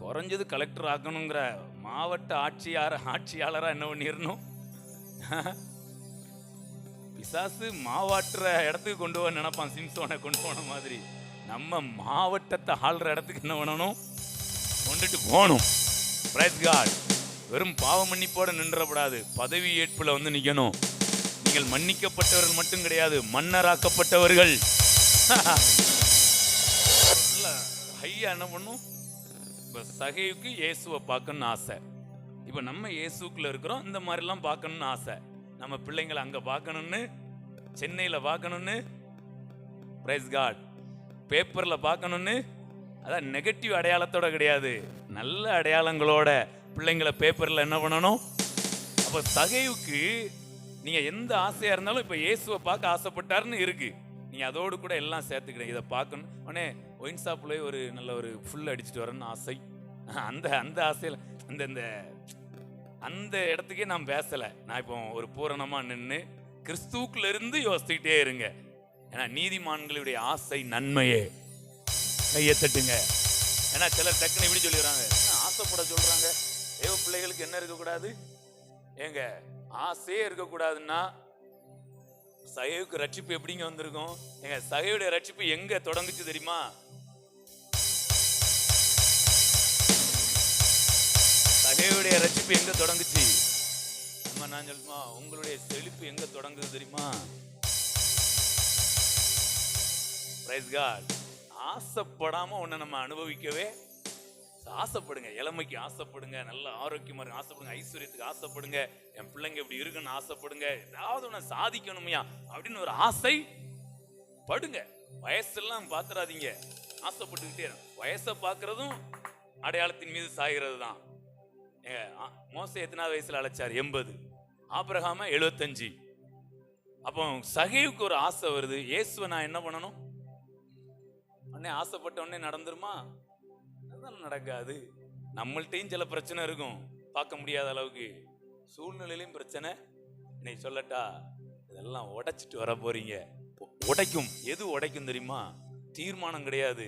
குறைஞ்சது கலெக்டர் ஆக்கணுங்கிற மாவட்ட ஆட்சியாளராக என்ன பண்ணிடணும்? பிசாசு மாவாட்டுற இடத்துக்கு கொண்டு போக நினைப்பான், சிம்சோனை கொண்டு போன மாதிரி. நம்ம மாவட்டத்தை ஆள்ற இடத்துக்கு என்ன பண்ணணும்? கொண்டுட்டு போகணும். Praise God. வெறும் பாவ மன்னிப்போட நின்றப்படாது, பதவி ஏற்புல வந்து நிக்கணும். நீங்கள் மன்னிக்கப்பட்டவர்கள் மட்டும் கிடையாது, மன்னராக்கப்பட்டவர்கள். ஐயா என்ன பண்ணும்? இப்ப சகையுக்கு இயேசுவை பார்க்கணும்னு ஆசை. இப்ப நம்ம இயேசுக்குள்ள இருக்கிறோம், இந்த மாதிரிலாம் பார்க்கணும்னு ஆசை. நம்ம பிள்ளைங்களை அங்க பார்க்கணும்னு, சென்னையில பார்க்கணும்னு, பிரைஸ் காட், பேப்பர்ல பார்க்கணும்னு. அதான் நெகட்டிவ் அடையாளத்தோட கிடையாது, நல்ல அடையாளங்களோட பிள்ளைங்களை பேப்பர்ல என்ன பண்ணணும். அப்ப சகையுக்கு நீங்க எந்த ஆசையா இருந்தாலும் இப்ப இயேசுவை பார்க்க ஆசைப்பட்டாருன்னு இருக்கு, நீங்க அதோடு கூட எல்லாம் சேர்த்துக்கிறேன். இதை பார்க்கணும். உடனே ஒயின் ஷாப்ல ஒரு நல்ல ஒரு ஃபுல் அடிச்சுட்டு வரேன்னு ஆசை. அந்த ஆசையில அந்த இடத்துக்கே நான் பேசல. நான் இப்போ ஒரு பூரணமா நின்று கிறிஸ்துவுக்குள்ள இருந்து யோசிச்சுக்கிட்டே இருங்க. ஏன்னா நீதிமான்களுடைய ஆசை நன்மையே. கையை தட்டுங்க. ஏன்னா சிலர் டக்குன்னு இப்படி சொல்லிடுறாங்க, ஆசைப்பட சொல்றாங்க. தேவ பிள்ளைகளுக்கு என்ன இருக்கக்கூடாது? ஏங்க ஆசையே இருக்கக்கூடாதுன்னா சகையுக்கு ரட்சிப்பு எப்படிங்க வந்திருக்கும்? எங்க சகையுடைய ரட்சிப்பு எங்க தொடங்குச்சு தெரியுமா? சகையுடைய ரட்சிப்பு எங்க தொடங்குச்சு? நான் சொல்லுமா, உங்களுடைய செழிப்பு எங்க தொடங்குது தெரியுமா? Price God. ஆசைப்படாம ஒண்ணு நம்ம அனுபவிக்கவே ஆசைப்படுங்க. இளமைக்கு ஆசைப்படுங்க, நல்ல ஆரோக்கியமா இருக்க ஆசைப்படுங்க, ஐஸ்வர்யத்துக்கு ஆசைப்படுங்க, என் பிள்ளைங்க இப்படி இருக்குன்னு ஆசைப்படுங்க, ஏதாவது ஒண்ணு சாதிக்கணுமையா அப்படின்னு ஒரு ஆசை படுங்க. வயசெல்லாம் பாத்துறாதீங்க, ஆசைப்பட்டுக்கிட்டே. வயசை பார்க்கறதும் அடையாளத்தின் மீது சாகிறது தான். மோசே எத்தனாவது வயசுல அழைச்சார்? 80. ஆபிரகாம 75. அப்போ சகையுக்கு ஒரு ஆசை வருது, இயேசுவை நான் என்ன பண்ணணும்? உடனே ஆசைப்பட்ட உடனே நடந்துருமா? அதெல்லாம் நடக்காது. நம்மள்ட்டையும் சில பிரச்சனை இருக்கும், பார்க்க முடியாத அளவுக்கு. சூழ்நிலையிலும் பிரச்சனை. இன்னைக்கு சொல்லட்டா, இதெல்லாம் உடைச்சிட்டு வர போறீங்க. உடைக்கும். எது உடைக்கும் தெரியுமா? தீர்மானம் கிடையாது,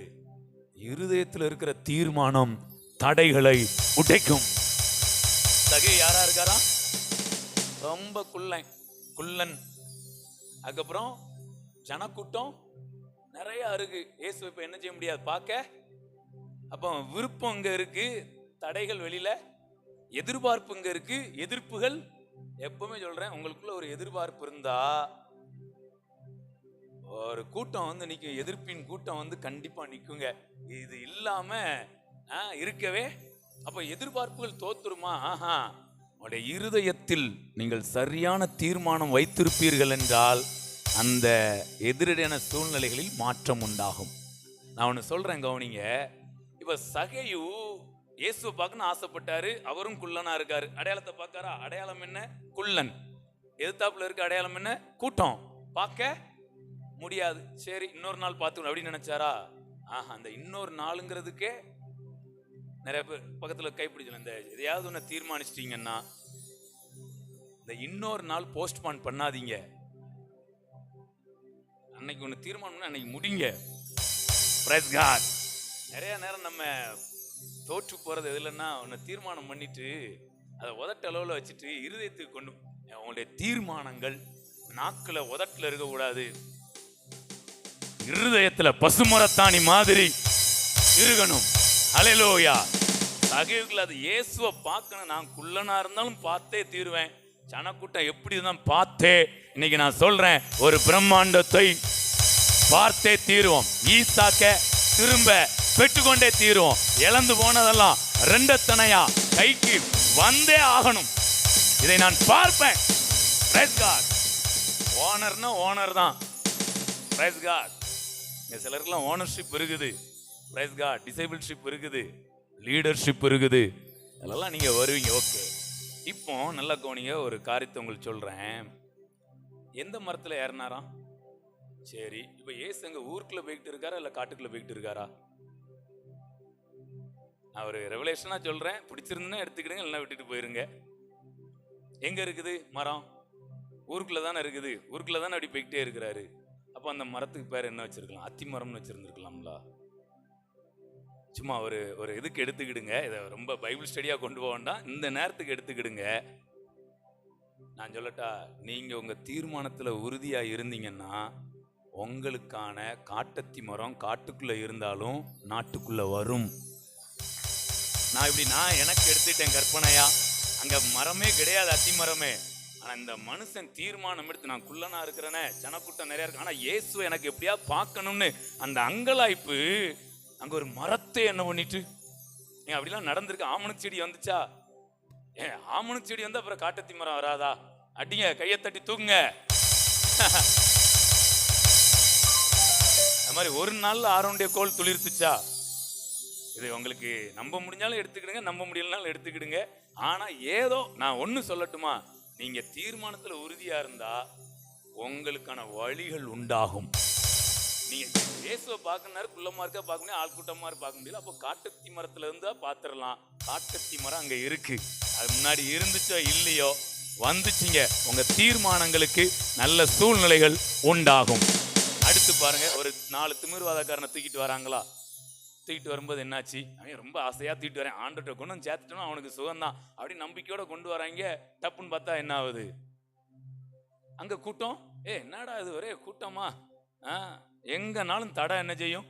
இருதயத்தில் இருக்கிற தீர்மானம் தடைகளை உடைக்கும். சகை யாரா இருக்காரா? ரொம்ப குள்ளன். அதுக்கப்புறம் ஜனக்கூட்டம் நிறைய இருக்கு. இயேசு இப்ப என்ன செய்ய முடியாது பார்க்க. அப்போ விருப்பம் இங்க இருக்கு, தடைகள் வெளியில, எதிர்பார்ப்பு இங்க இருக்கு, எதிர்ப்புகள். எப்பவுமே சொல்றேன், உங்களுக்குள்ள ஒரு எதிர்பார்ப்பு இருந்தா ஒரு கூட்டம் வந்து நிற்கும், எதிர்ப்பின் கூட்டம் வந்து கண்டிப்பா நிற்குங்க. இது இல்லாம இருக்கவே. அப்ப எதிர்பார்ப்புகள் தோத்துருமா? ஆஹா. உங்களுடைய இருதயத்தில் நீங்கள் சரியான தீர்மானம் வைத்திருப்பீர்கள் என்றால் அந்த எதிரடையான சூழ்நிலைகளில் மாற்றம் உண்டாகும். நான் ஒன்று சொல்றேன், கவனிங்க. இப்ப சகையு இயேசுவை பார்க்கணும் ஆசைப்பட்டாரு, அவரும் குள்ளனா இருக்காரு. அடையாளத்தை பார்க்காரா? அடையாளம் என்ன? குள்ளன். எதிர்த்தாப்புல இருக்க அடையாளம் என்ன? கூட்டம். பார்க்க முடியாது. சரி, இன்னொரு நாள் பார்த்துக்கணும் அப்படின்னு நினைச்சாரா? ஆஹா. அந்த இன்னொரு நாளுங்கிறதுக்கே நிறைய பேர் பக்கத்துல கைப்பிடிச்சல. இந்த எதையாவது ஒன்று தீர்மானிச்சிட்டீங்கன்னா இந்த இன்னொரு நாள் போஸ்ட்பான் பண்ணாதீங்க. அன்னைக்கு ஒன்று தீர்மானம் அன்னைக்கு முடிங்க. Praise God. நிறைய நேரம் நம்ம தோற்று போறது எதுலன்னா உன்னை தீர்மானம் பண்ணிட்டு அதை உதட்ட அளவுல வச்சுட்டு இருதயத்துக்கு கொண்டு உங்களுடைய தீர்மானங்கள் நாக்குல உதட்டுல இருக்கக்கூடாது, இருதயத்துல பசுமரத்தாணி மாதிரி இருக்கணும். ஹல்லேலூயா. சகோதரர்களே, அது இயேசுவை பார்க்கணும். நான் குள்ளனா இருந்தாலும் பார்த்தே தீருவேன். ஜனக்கூட்டம் எப்படி தான் பார்த்தே. இன்னைக்கு நான் சொல்றேன், ஒரு பிரம்மாண்டத்தை பார்த்தே தீருவோம். ஈசாக்க திரும்ப பெற்றுக்கொண்டே தீருவோம். இழந்து போனதெல்லாம் ரெண்டத்தனையா கைக்கு வந்தே ஆகணும். இதை நான் பார்ப்பேன். Praise God. ஓனர்னா ஓனர் தான். Praise God. சிலருக்குலாம் ஓனர்ஷிப் இருக்குது. Praise God. டிசேபிள்ஷிப் இருக்குது, லீடர்ஷிப் இருக்குது. அதெல்லாம் நீங்க வருவீங்க. ஓகே, இப்போ நல்லா கவனிங்க. ஒரு காரியத்தை உங்களுக்கு சொல்றேன். எந்த மரத்துல ஏறினாராம்? சரி, இப்ப ஏசு எங்க ஊருக்குள்ள போய்கிட்டு இருக்காரா இல்ல காட்டுக்குள்ள போய்கிட்டு இருக்காரா? நான் ஒரு ரெவலேஷனா சொல்றேன். பிடிச்சிருந்துன்னா எடுத்துக்கிடுங்க, இல்லைன்னா விட்டுட்டு போயிருங்க. எங்க இருக்குது மரம்? ஊருக்குள்ள தானே இருக்குது. ஊருக்குள்ள தானே அப்படி போய்கிட்டே இருக்கிறாரு. அப்ப அந்த மரத்துக்கு பேர் என்ன வச்சிருக்கலாம்? அத்தி மரம்னு வச்சிருந்துருக்கலாம்ல. சும்மா ஒரு இதுக்கு எடுத்துக்கிடுங்க. இதை ரொம்ப பைபிள் ஸ்டடியா கொண்டு போக வேண்டாம். இந்த நேரத்துக்கு எடுத்துக்கிடுங்க. நான் சொல்லட்டா, நீங்க உங்க தீர்மானத்துல உறுதியா இருந்தீங்கன்னா உங்களுக்கான காட்டத்தி மரம் காட்டுக்குள்ள இருந்தாலும் நாட்டுக்குள்ள வரும். நான் எனக்கு எடுத்துட்டேன் கற்பனையா. அங்க மரமே கிடையாது, அத்தி மரமே. ஆனா இந்த மனுஷன் தீர்மானம் எடுத்து, நான் குள்ளனா இருக்கிறேனே, ஜனக்கூட்டம் நிறைய இருக்கு, ஆனா இயேசுவை எனக்கு எப்படியா பார்க்கணும்னு அந்த அங்கலாய்ப்பு அங்க ஒரு மரத்தை என்ன பண்ணிட்டு, அப்படிலாம் நடந்திருக்கு. ஆமணக்கு செடி வந்துச்சா? ஆமணக்கு செடி வந்து அப்புறம் காட்டத்தி மரம் வராதா? அடிங்க, கையை தட்டி தூக்குங்க. அது மாதிரி ஒரு நாள்ல ஆரோனுடைய கோல் துளிர்த்துச்சா? இது உங்களுக்கு நம்ப முடிஞ்சாலும் எடுத்துக்கிடுங்க, நம்ப முடியலனாலும் எடுத்துக்கிடுங்க. ஆனா ஏதோ நான் ஒண்ணு சொல்லட்டுமா, நீங்க தீர்மானத்துல உறுதியா இருந்தா உங்களுக்கான வழிகள் உண்டாகும். நீங்க இயேசுவை பார்க்கணும்னாரு, குள்ளமா இருக்க பார்க்க முடியும், ஆள் கூட்டமா பார்க்க முடியல. அப்போ காட்டத்தி மரத்துல இருந்தா பாத்துடலாம். காட்டத்தி மரம் அங்க இருக்கு. அது முன்னாடி இருந்துச்சோ இல்லையோ, வந்துச்சுங்க. உங்க தீர்மானங்களுக்கு நல்ல சூழ்நிலைகள் உண்டாகும். அடுத்து பாருங்க, ஒரு 4 திமிர்வாதக்காரனை தூக்கிட்டு வராங்களா? தூக்கிட்டு வரும்போது என்னாச்சு? அவன் ரொம்ப ஆசையா தூக்கிட்டு வரேன், ஆண்டுகிட்ட கொண்டு வந்து சேர்த்துட்டோம், அவனுக்கு சுகம்தான் அப்படி நம்பிக்கையோட கொண்டு வராங்க. டப்புன்னு பார்த்தா என்ன ஆகுது? அங்க கூட்டம். என்னடா இது ஒரே கூட்டமா? எங்கனாலும் தடை என்ன செய்யும்?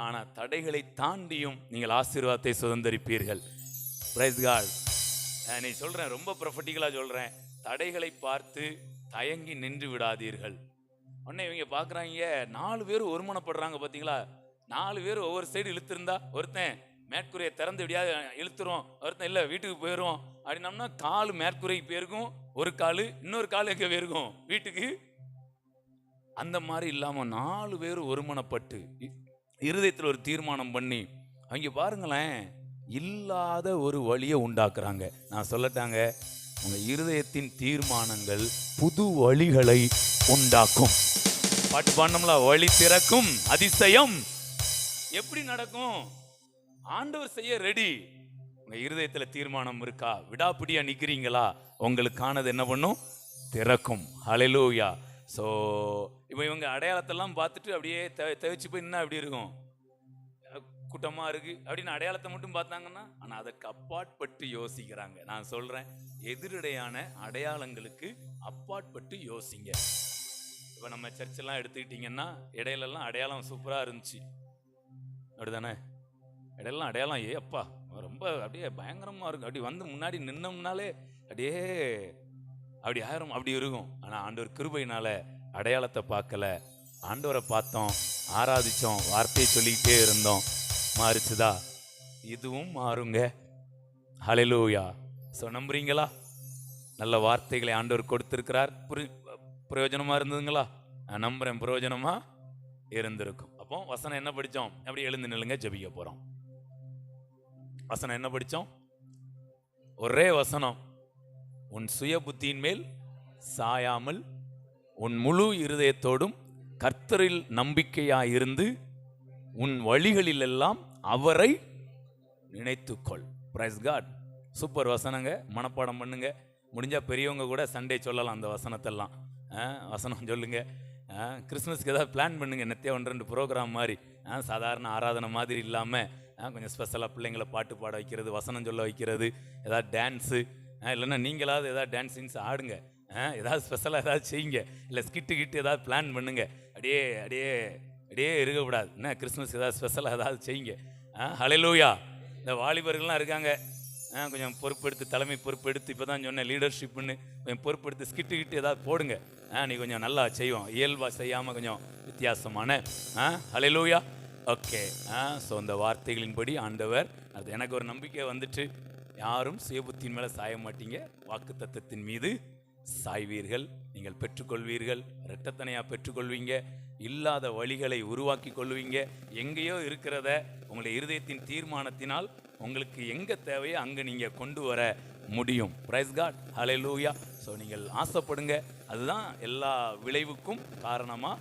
ஆனா தடைகளை தாண்டியும் நீங்கள் ஆசீர்வாதத்தை சுதந்தரிப்பீர்கள். Price God. நீ சொல்றேன், ரொம்ப ப்ரொஃபட்டிக்கலா சொல்றேன். தடைகளை பார்த்து தயங்கி நின்று விடாதீர்கள். உடனே இவங்க பாக்குறாங்க, 4 பேர் ஒருமனப்படுறாங்க. பாத்தீங்களா? 4 பேர் ஒவ்வொரு சைடு இழுத்திருந்தா, ஒருத்தன் மேற்கூரையை திறந்து விடியாது இழுத்துரும், ஒருத்தன் இல்ல வீட்டுக்கு போயிடும் அப்படின்னம்னா, கால் மேற்கூரைக்கு போயிருக்கும், ஒரு கால், இன்னொரு கால் எங்க போயிருக்கும்? வீட்டுக்கு. அந்த மாதிரி இல்லாம 4 பேர் ஒருமனப்பட்டு இருதயத்தில் ஒரு தீர்மானம் பண்ணி, அவங்க பாருங்களேன், இல்லாத ஒரு வழியை உண்டாக்குறாங்க. நான் சொல்லட்டாங்க, உங்க இருதயத்தின் தீர்மானங்கள் புது வழிகளை உண்டாக்கும். பாட்டு பாடணும்ல, வழி திறக்கும் அதிசயம். எப்படி நடக்கும்? ஆண்டவர் செய்ய ரெடி. உங்க இருதயத்துல தீர்மானம் இருக்கா? விடாப்பிடியா நிக்கிறீங்களா? உங்களுக்கானது என்ன பண்ணும்? திறக்கும். ஹல்லேலூயா. ஸோ இப்போ இவங்க அடையாளத்தெல்லாம் பார்த்துட்டு அப்படியே தவிச்சு போய் என்ன அப்படி இருக்கும்? கூட்டமா இருக்கு அப்படின்னு அடையாளத்தை மட்டும் பார்த்தாங்கன்னா, ஆனா அதற்கு அப்பாற்பட்டு யோசிக்கிறாங்க. நான் சொல்றேன், எதிரடையான அடையாளங்களுக்கு அப்பாற்பட்டு யோசிங்க. இப்போ நம்ம சர்ச்செல்லாம் எடுத்துக்கிட்டீங்கன்னா, இடையிலெல்லாம் அடையாளம் சூப்பரா இருந்துச்சு, அப்படிதானே? இடையெல்லாம் அடையாளம் அப்பா ரொம்ப அப்படியே பயங்கரமா இருக்கும். அப்படி வந்து முன்னாடி நின்னோம்னாலே அப்படியே அப்படி ஆயிரம் அப்படி இருக்கும். ஆனா ஆண்டவர் கிருபையினால அடையாளத்தை பார்க்கல, ஆண்டவரை பார்த்தோம், ஆராதிச்சோம், வார்த்தையை சொல்லிக்கிட்டே இருந்தோம், மாறுச்சுதா? இதுவும் மாறுங்க. ஹல்லேலூயா. ஸோ நம்புறீங்களா? நல்ல வார்த்தைகளை ஆண்டவர் கொடுத்திருக்கிறார். பிரயோஜனமா இருந்ததுங்களா? நான் நம்புறேன் பிரயோஜனமா இருந்திருக்கும். அப்போ வசனம் என்ன படிச்சோம்? அப்படி எழுந்து நில்லுங்க, ஜெபிக்க போறோம். வசனம் என்ன படிச்சோம்? ஒரே வசனம். உன் சுய புத்தியின் மேல் சாயாமல் உன் முழு இருதயத்தோடும் கர்த்தரில் நம்பிக்கையாயிருந்து உன் வழிகளில் எல்லாம் அவரை நினைத்துக்கொள். Praise God. சூப்பர் வசனங்க, மனப்பாடம் பண்ணுங்க. முடிஞ்சா பெரியவங்க கூட சண்டே சொல்லலாம் அந்த வசனத்தெல்லாம். வசனம் சொல்லுங்க. கிறிஸ்மஸ்க்கு ஏதாவது பிளான் பண்ணுங்க, நெத்தியா 1-2 ப்ரோக்ராம் மாதிரி, சாதாரண ஆராதனை மாதிரி இல்லாமல் கொஞ்சம் ஸ்பெஷலாக பிள்ளைங்களை பாட்டு பாட வைக்கிறது, வசனம் சொல்ல வைக்கிறது, ஏதாவது டான்ஸு, இல்லைன்னா நீங்களாவது ஏதாவது டான்ஸிங்ஸ் ஆடுங்க, ஏதாவது ஸ்பெஷலாக ஏதாவது செய்யுங்க, இல்லை ஸ்கிட்டு ஏதாவது பிளான் பண்ணுங்க. அப்படியே அப்படியே அப்படியே இருக்கக்கூடாது. என்ன கிறிஸ்மஸ் ஏதாவது ஸ்பெஷலாக ஏதாவது செய்யுங்க. ஹல்லேலூயா. இந்த வாலிபர்கள்லாம் இருக்காங்க, கொஞ்சம் பொறுப்பெடுத்து, தலைமை பொறுப்பெடுத்து, இப்போ தான் சொன்னேன் லீடர்ஷிப்னு, கொஞ்சம் பொறுப்பெடுத்து ஸ்கிட்டு ஏதாவது போடுங்க. நீ கொஞ்சம் நல்லா செய்வோம், இயல்பாக செய்யாமல் கொஞ்சம் வித்தியாசமான. ஹல்லேலூயா. ஓகே. ஸோ அந்த வார்த்தைகளின்படி ஆண்டவர், அது எனக்கு ஒரு நம்பிக்கை வந்துட்டு, யாரும் சுயபுத்தின் மேலே சாய மாட்டீங்க, வாக்கு தத்தத்தின் மீது சாய்வீர்கள், நீங்கள் பெற்றுக்கொள்வீர்கள், இரட்டத்தனையாக பெற்றுக்கொள்வீங்க, இல்லாத வழிகளை உருவாக்கி கொள்வீங்க, எங்கேயோ இருக்கிறத உங்களுடைய இருதயத்தின் தீர்மானத்தினால் உங்களுக்கு எங்கே தேவையோ அங்கே நீங்கள் கொண்டு வர முடியும். Price God. ஹல்லேலூயா. ஸோ நீங்கள் ஆசைப்படுங்க, அதுதான் எல்லா விளைவுக்கும் காரணமாக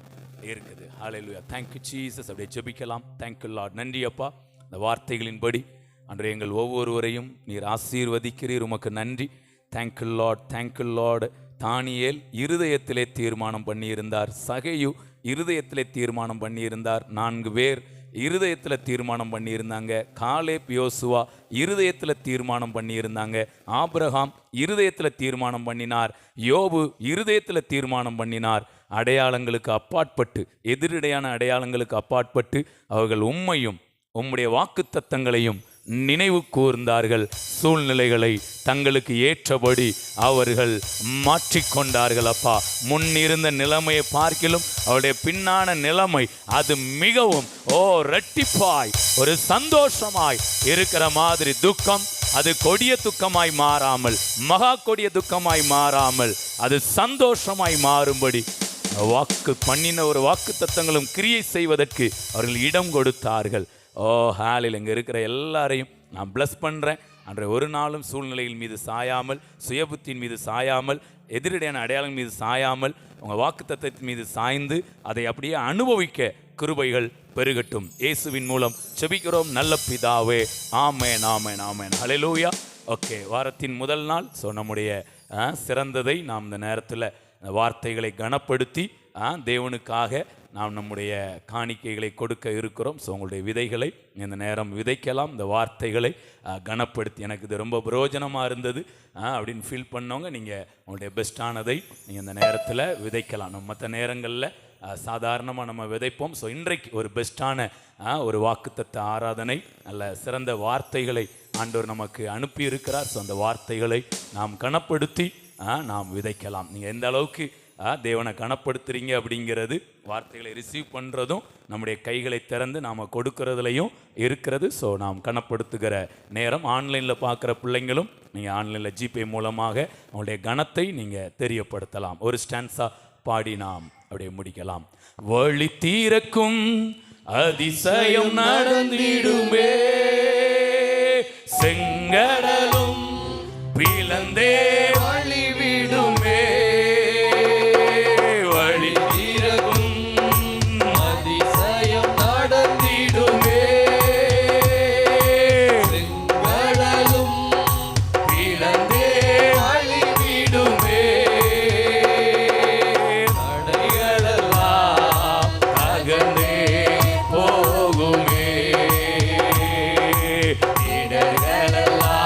இருக்குது. ஹல்லேலூயா. Thank you Jesus. அப்படியே ஜெபிக்கலாம். Thank you Lord. நன்றி அப்பா, இந்த வார்த்தைகளின்படி அன்று எங்கள் ஒவ்வொருவரையும் நீர் ஆசீர்வதிக்கிறீர், உமக்கு நன்றி. Thank you Lord, thank you Lord. தானியேல் இருதயத்திலே தீர்மானம் பண்ணியிருந்தார், சகையு இருதயத்திலே தீர்மானம் பண்ணியிருந்தார், 4 பேர் இருதயத்தில் தீர்மானம் பண்ணியிருந்தாங்க, காலேப் யோசுவா இருதயத்தில் தீர்மானம் பண்ணியிருந்தாங்க, ஆபிரகாம் இருதயத்தில் தீர்மானம் பண்ணினார், யோபு இருதயத்தில் தீர்மானம் பண்ணினார். அடையாளங்களுக்கு அப்பாற்பட்டு, எதிரடையான அடையாளங்களுக்கு அப்பாற்பட்டு அவர்கள் உம்மையும் உம்முடைய வாக்குத்தத்தங்களையும் நினைவு கூர்ந்தார்கள். சூழ்நிலைகளை தங்களுக்கு ஏற்றபடி அவர்கள் மாற்றிக்கொண்டார்கள். அப்பா, முன்னிருந்த நிலைமையை பார்க்கிலும் அவருடைய பின்னான நிலைமை அது மிகவும் இரட்டிப்பாய் ஒரு சந்தோஷமாய் இருக்கிற மாதிரி துக்கம், அது கொடிய துக்கமாய் மாறாமல், மகா கொடிய துக்கமாய் மாறாமல், அது சந்தோஷமாய் மாறும்படி வாக்கு பண்ணின ஒரு வாக்கு தத்தங்களும் கிரியை செய்வதற்கு அவர்கள் இடம் கொடுத்தார்கள். ஹாலில் இங்கே இருக்கிற எல்லாரையும் நான் பிளஸ் பண்ணுறேன். அன்றைய ஒரு நாளும் சூழ்நிலையின் மீது சாயாமல், சுயபுத்தின் மீது சாயாமல், எதிரடையான அடையாளம் மீது சாயாமல், உங்கள் வாக்கு தத்தத்தின் மீது சாய்ந்து அதை அப்படியே அனுபவிக்க கிருபைகள் பெருகட்டும். இயேசுவின் மூலம் செபிக்கிறோம் நல்ல பிதாவே. ஆமென், ஆமென், ஆமென். ஹல்லேலூயா. ஓகே, வாரத்தின் முதல் நாள். ஸோ நம்முடைய சிறந்ததை நாம் இந்த நேரத்தில் வார்த்தைகளை கனப்படுத்தி தேவனுக்காக நாம் நம்முடைய காணிக்கைகளை கொடுக்க இருக்கிறோம். ஸோ உங்களுடைய விதைகளை இந்த நேரம் விதைக்கலாம். இந்த வார்த்தைகளை கனப்படுத்தி, எனக்கு இது ரொம்ப பிரயோஜனமாக இருந்தது அப்படின்னு ஃபீல் பண்ணவங்க, நீங்கள் உங்களுடைய பெஸ்ட்டானதை நீங்கள் இந்த நேரத்தில் விதைக்கலாம். நம்ம மற்ற நேரங்களில் சாதாரணமாக நம்ம விதைப்போம். ஸோ இன்றைக்கு ஒரு பெஸ்ட்டான ஒரு வாக்குத்தத்த ஆராதனை, நல்ல சிறந்த வார்த்தைகளை ஆண்டவர் நமக்கு அனுப்பி இருக்கிறார். ஸோ அந்த வார்த்தைகளை நாம் கனப்படுத்தி நாம் விதைக்கலாம். நீங்கள் எந்த அளவுக்கு தேவனை கனப்படுத்துறீங்க அப்படிங்கிறது, வார்த்தைகளை ரிசீவ் பண்ணுறதும் நம்முடைய கைகளை திறந்து நாம் கொடுக்கறதுலையும் இருக்கிறது. ஸோ நாம் கனப்படுத்துகிற நேரம். ஆன்லைனில் பார்க்குற பிள்ளைங்களும் நீங்கள் ஆன்லைனில் ஜிபே மூலமாக அவங்களுடைய கனத்தை நீங்கள் தெரியப்படுத்தலாம். ஒரு ஸ்டான்ஸா பாடி நாம் அப்படியே முடிக்கலாம். வழி தீரக்கும் அதிசயம் நடந்திடுமே, செங்கடலும் பிளந்தே வழிவிடுமே, வழி தீரக்கும் அதிசயம் நடந்திடுமே, செங்கடலும் பிளந்தே வழிவிடுமே, தடைகளெல்லாம் அகன்றே போகுமே, இடர்களெல்லாம்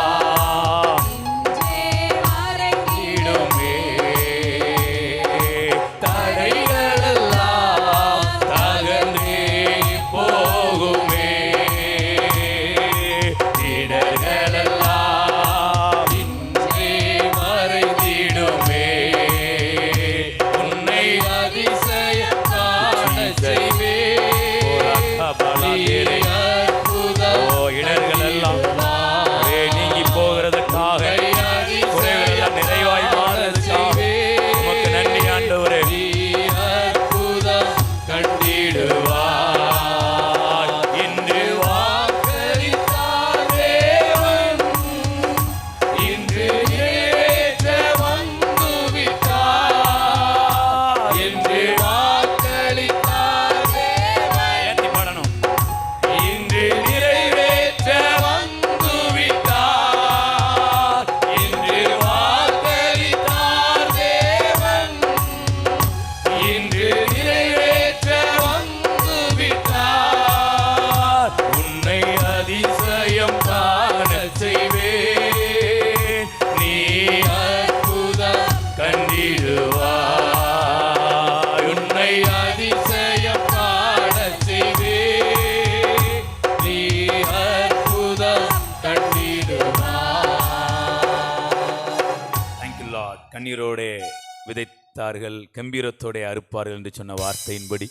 கண்ணீரோடே விதைத்தார்கள் கம்பீரத்தோட அறுப்பார்கள் என்று சொன்ன வார்த்தையின்படி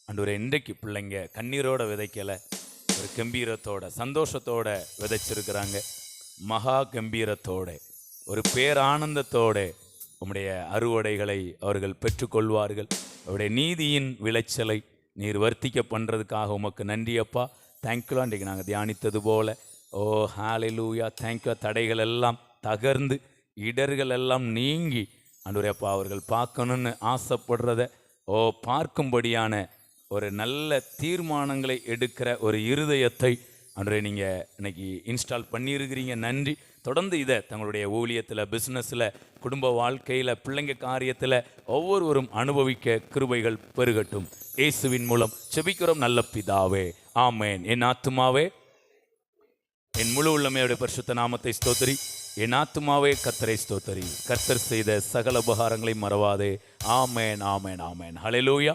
ஆண்டவரே, இன்றைக்கு பிள்ளைங்க கண்ணீரோட விதைக்கல, ஒரு கம்பீரத்தோட சந்தோஷத்தோட விதைச்சிருக்கிறாங்க. மகா கம்பீரத்தோட ஒரு பேரானந்தத்தோட உம்முடைய அறுவடைகளை அவர்கள் பெற்றுக்கொள்வார்கள். அவருடைய நீதியின் விளைச்சலை நீர் வர்த்திக்க பண்ணுறதுக்காக உமக்கு நன்றி அப்பா. தேங்க்யூலாம். இன்றைக்கு நாங்கள் தியானித்தது போல ஓ ஹalleluya, தேங்க்யூ. தடைகள் எல்லாம் தகர்ந்து இடர்கள் எல்லாம் நீங்கி ஆண்டவரே அப்பா அவர்கள் பார்க்கணுன்னு ஆசைப்படுறத பார்க்கும்படியான ஒரு நல்ல தீர்மானங்களை எடுக்கிற ஒரு இருதயத்தை ஆண்டவரே நீங்கள் இன்னைக்கு இன்ஸ்டால் பண்ணியிருக்கிறீங்க. நன்றி. தொடர்ந்து இதை தங்களுடைய ஊழியத்தில், பிஸ்னஸில், குடும்ப வாழ்க்கையில், பிள்ளைங்க காரியத்தில் ஒவ்வொருவரும் அனுபவிக்க கிருபைகள் பெருகட்டும். இயேசுவின் மூலம் செபிக்கிறோம் நல்ல பிதாவே, ஆமேன். என் ஆத்துமாவே என் முழு உள்ளமையோட பரிசுத்த நாமத்தை ஸ்தோத்திரி. என் ஆத்துமாவே கர்த்தரை ஸ்தோத்திரி. கர்த்தர் செய்த சகல உபகாரங்களை மறவாதே. ஆமேன், ஆமேன், ஆமேன். ஹல்லேலூயா.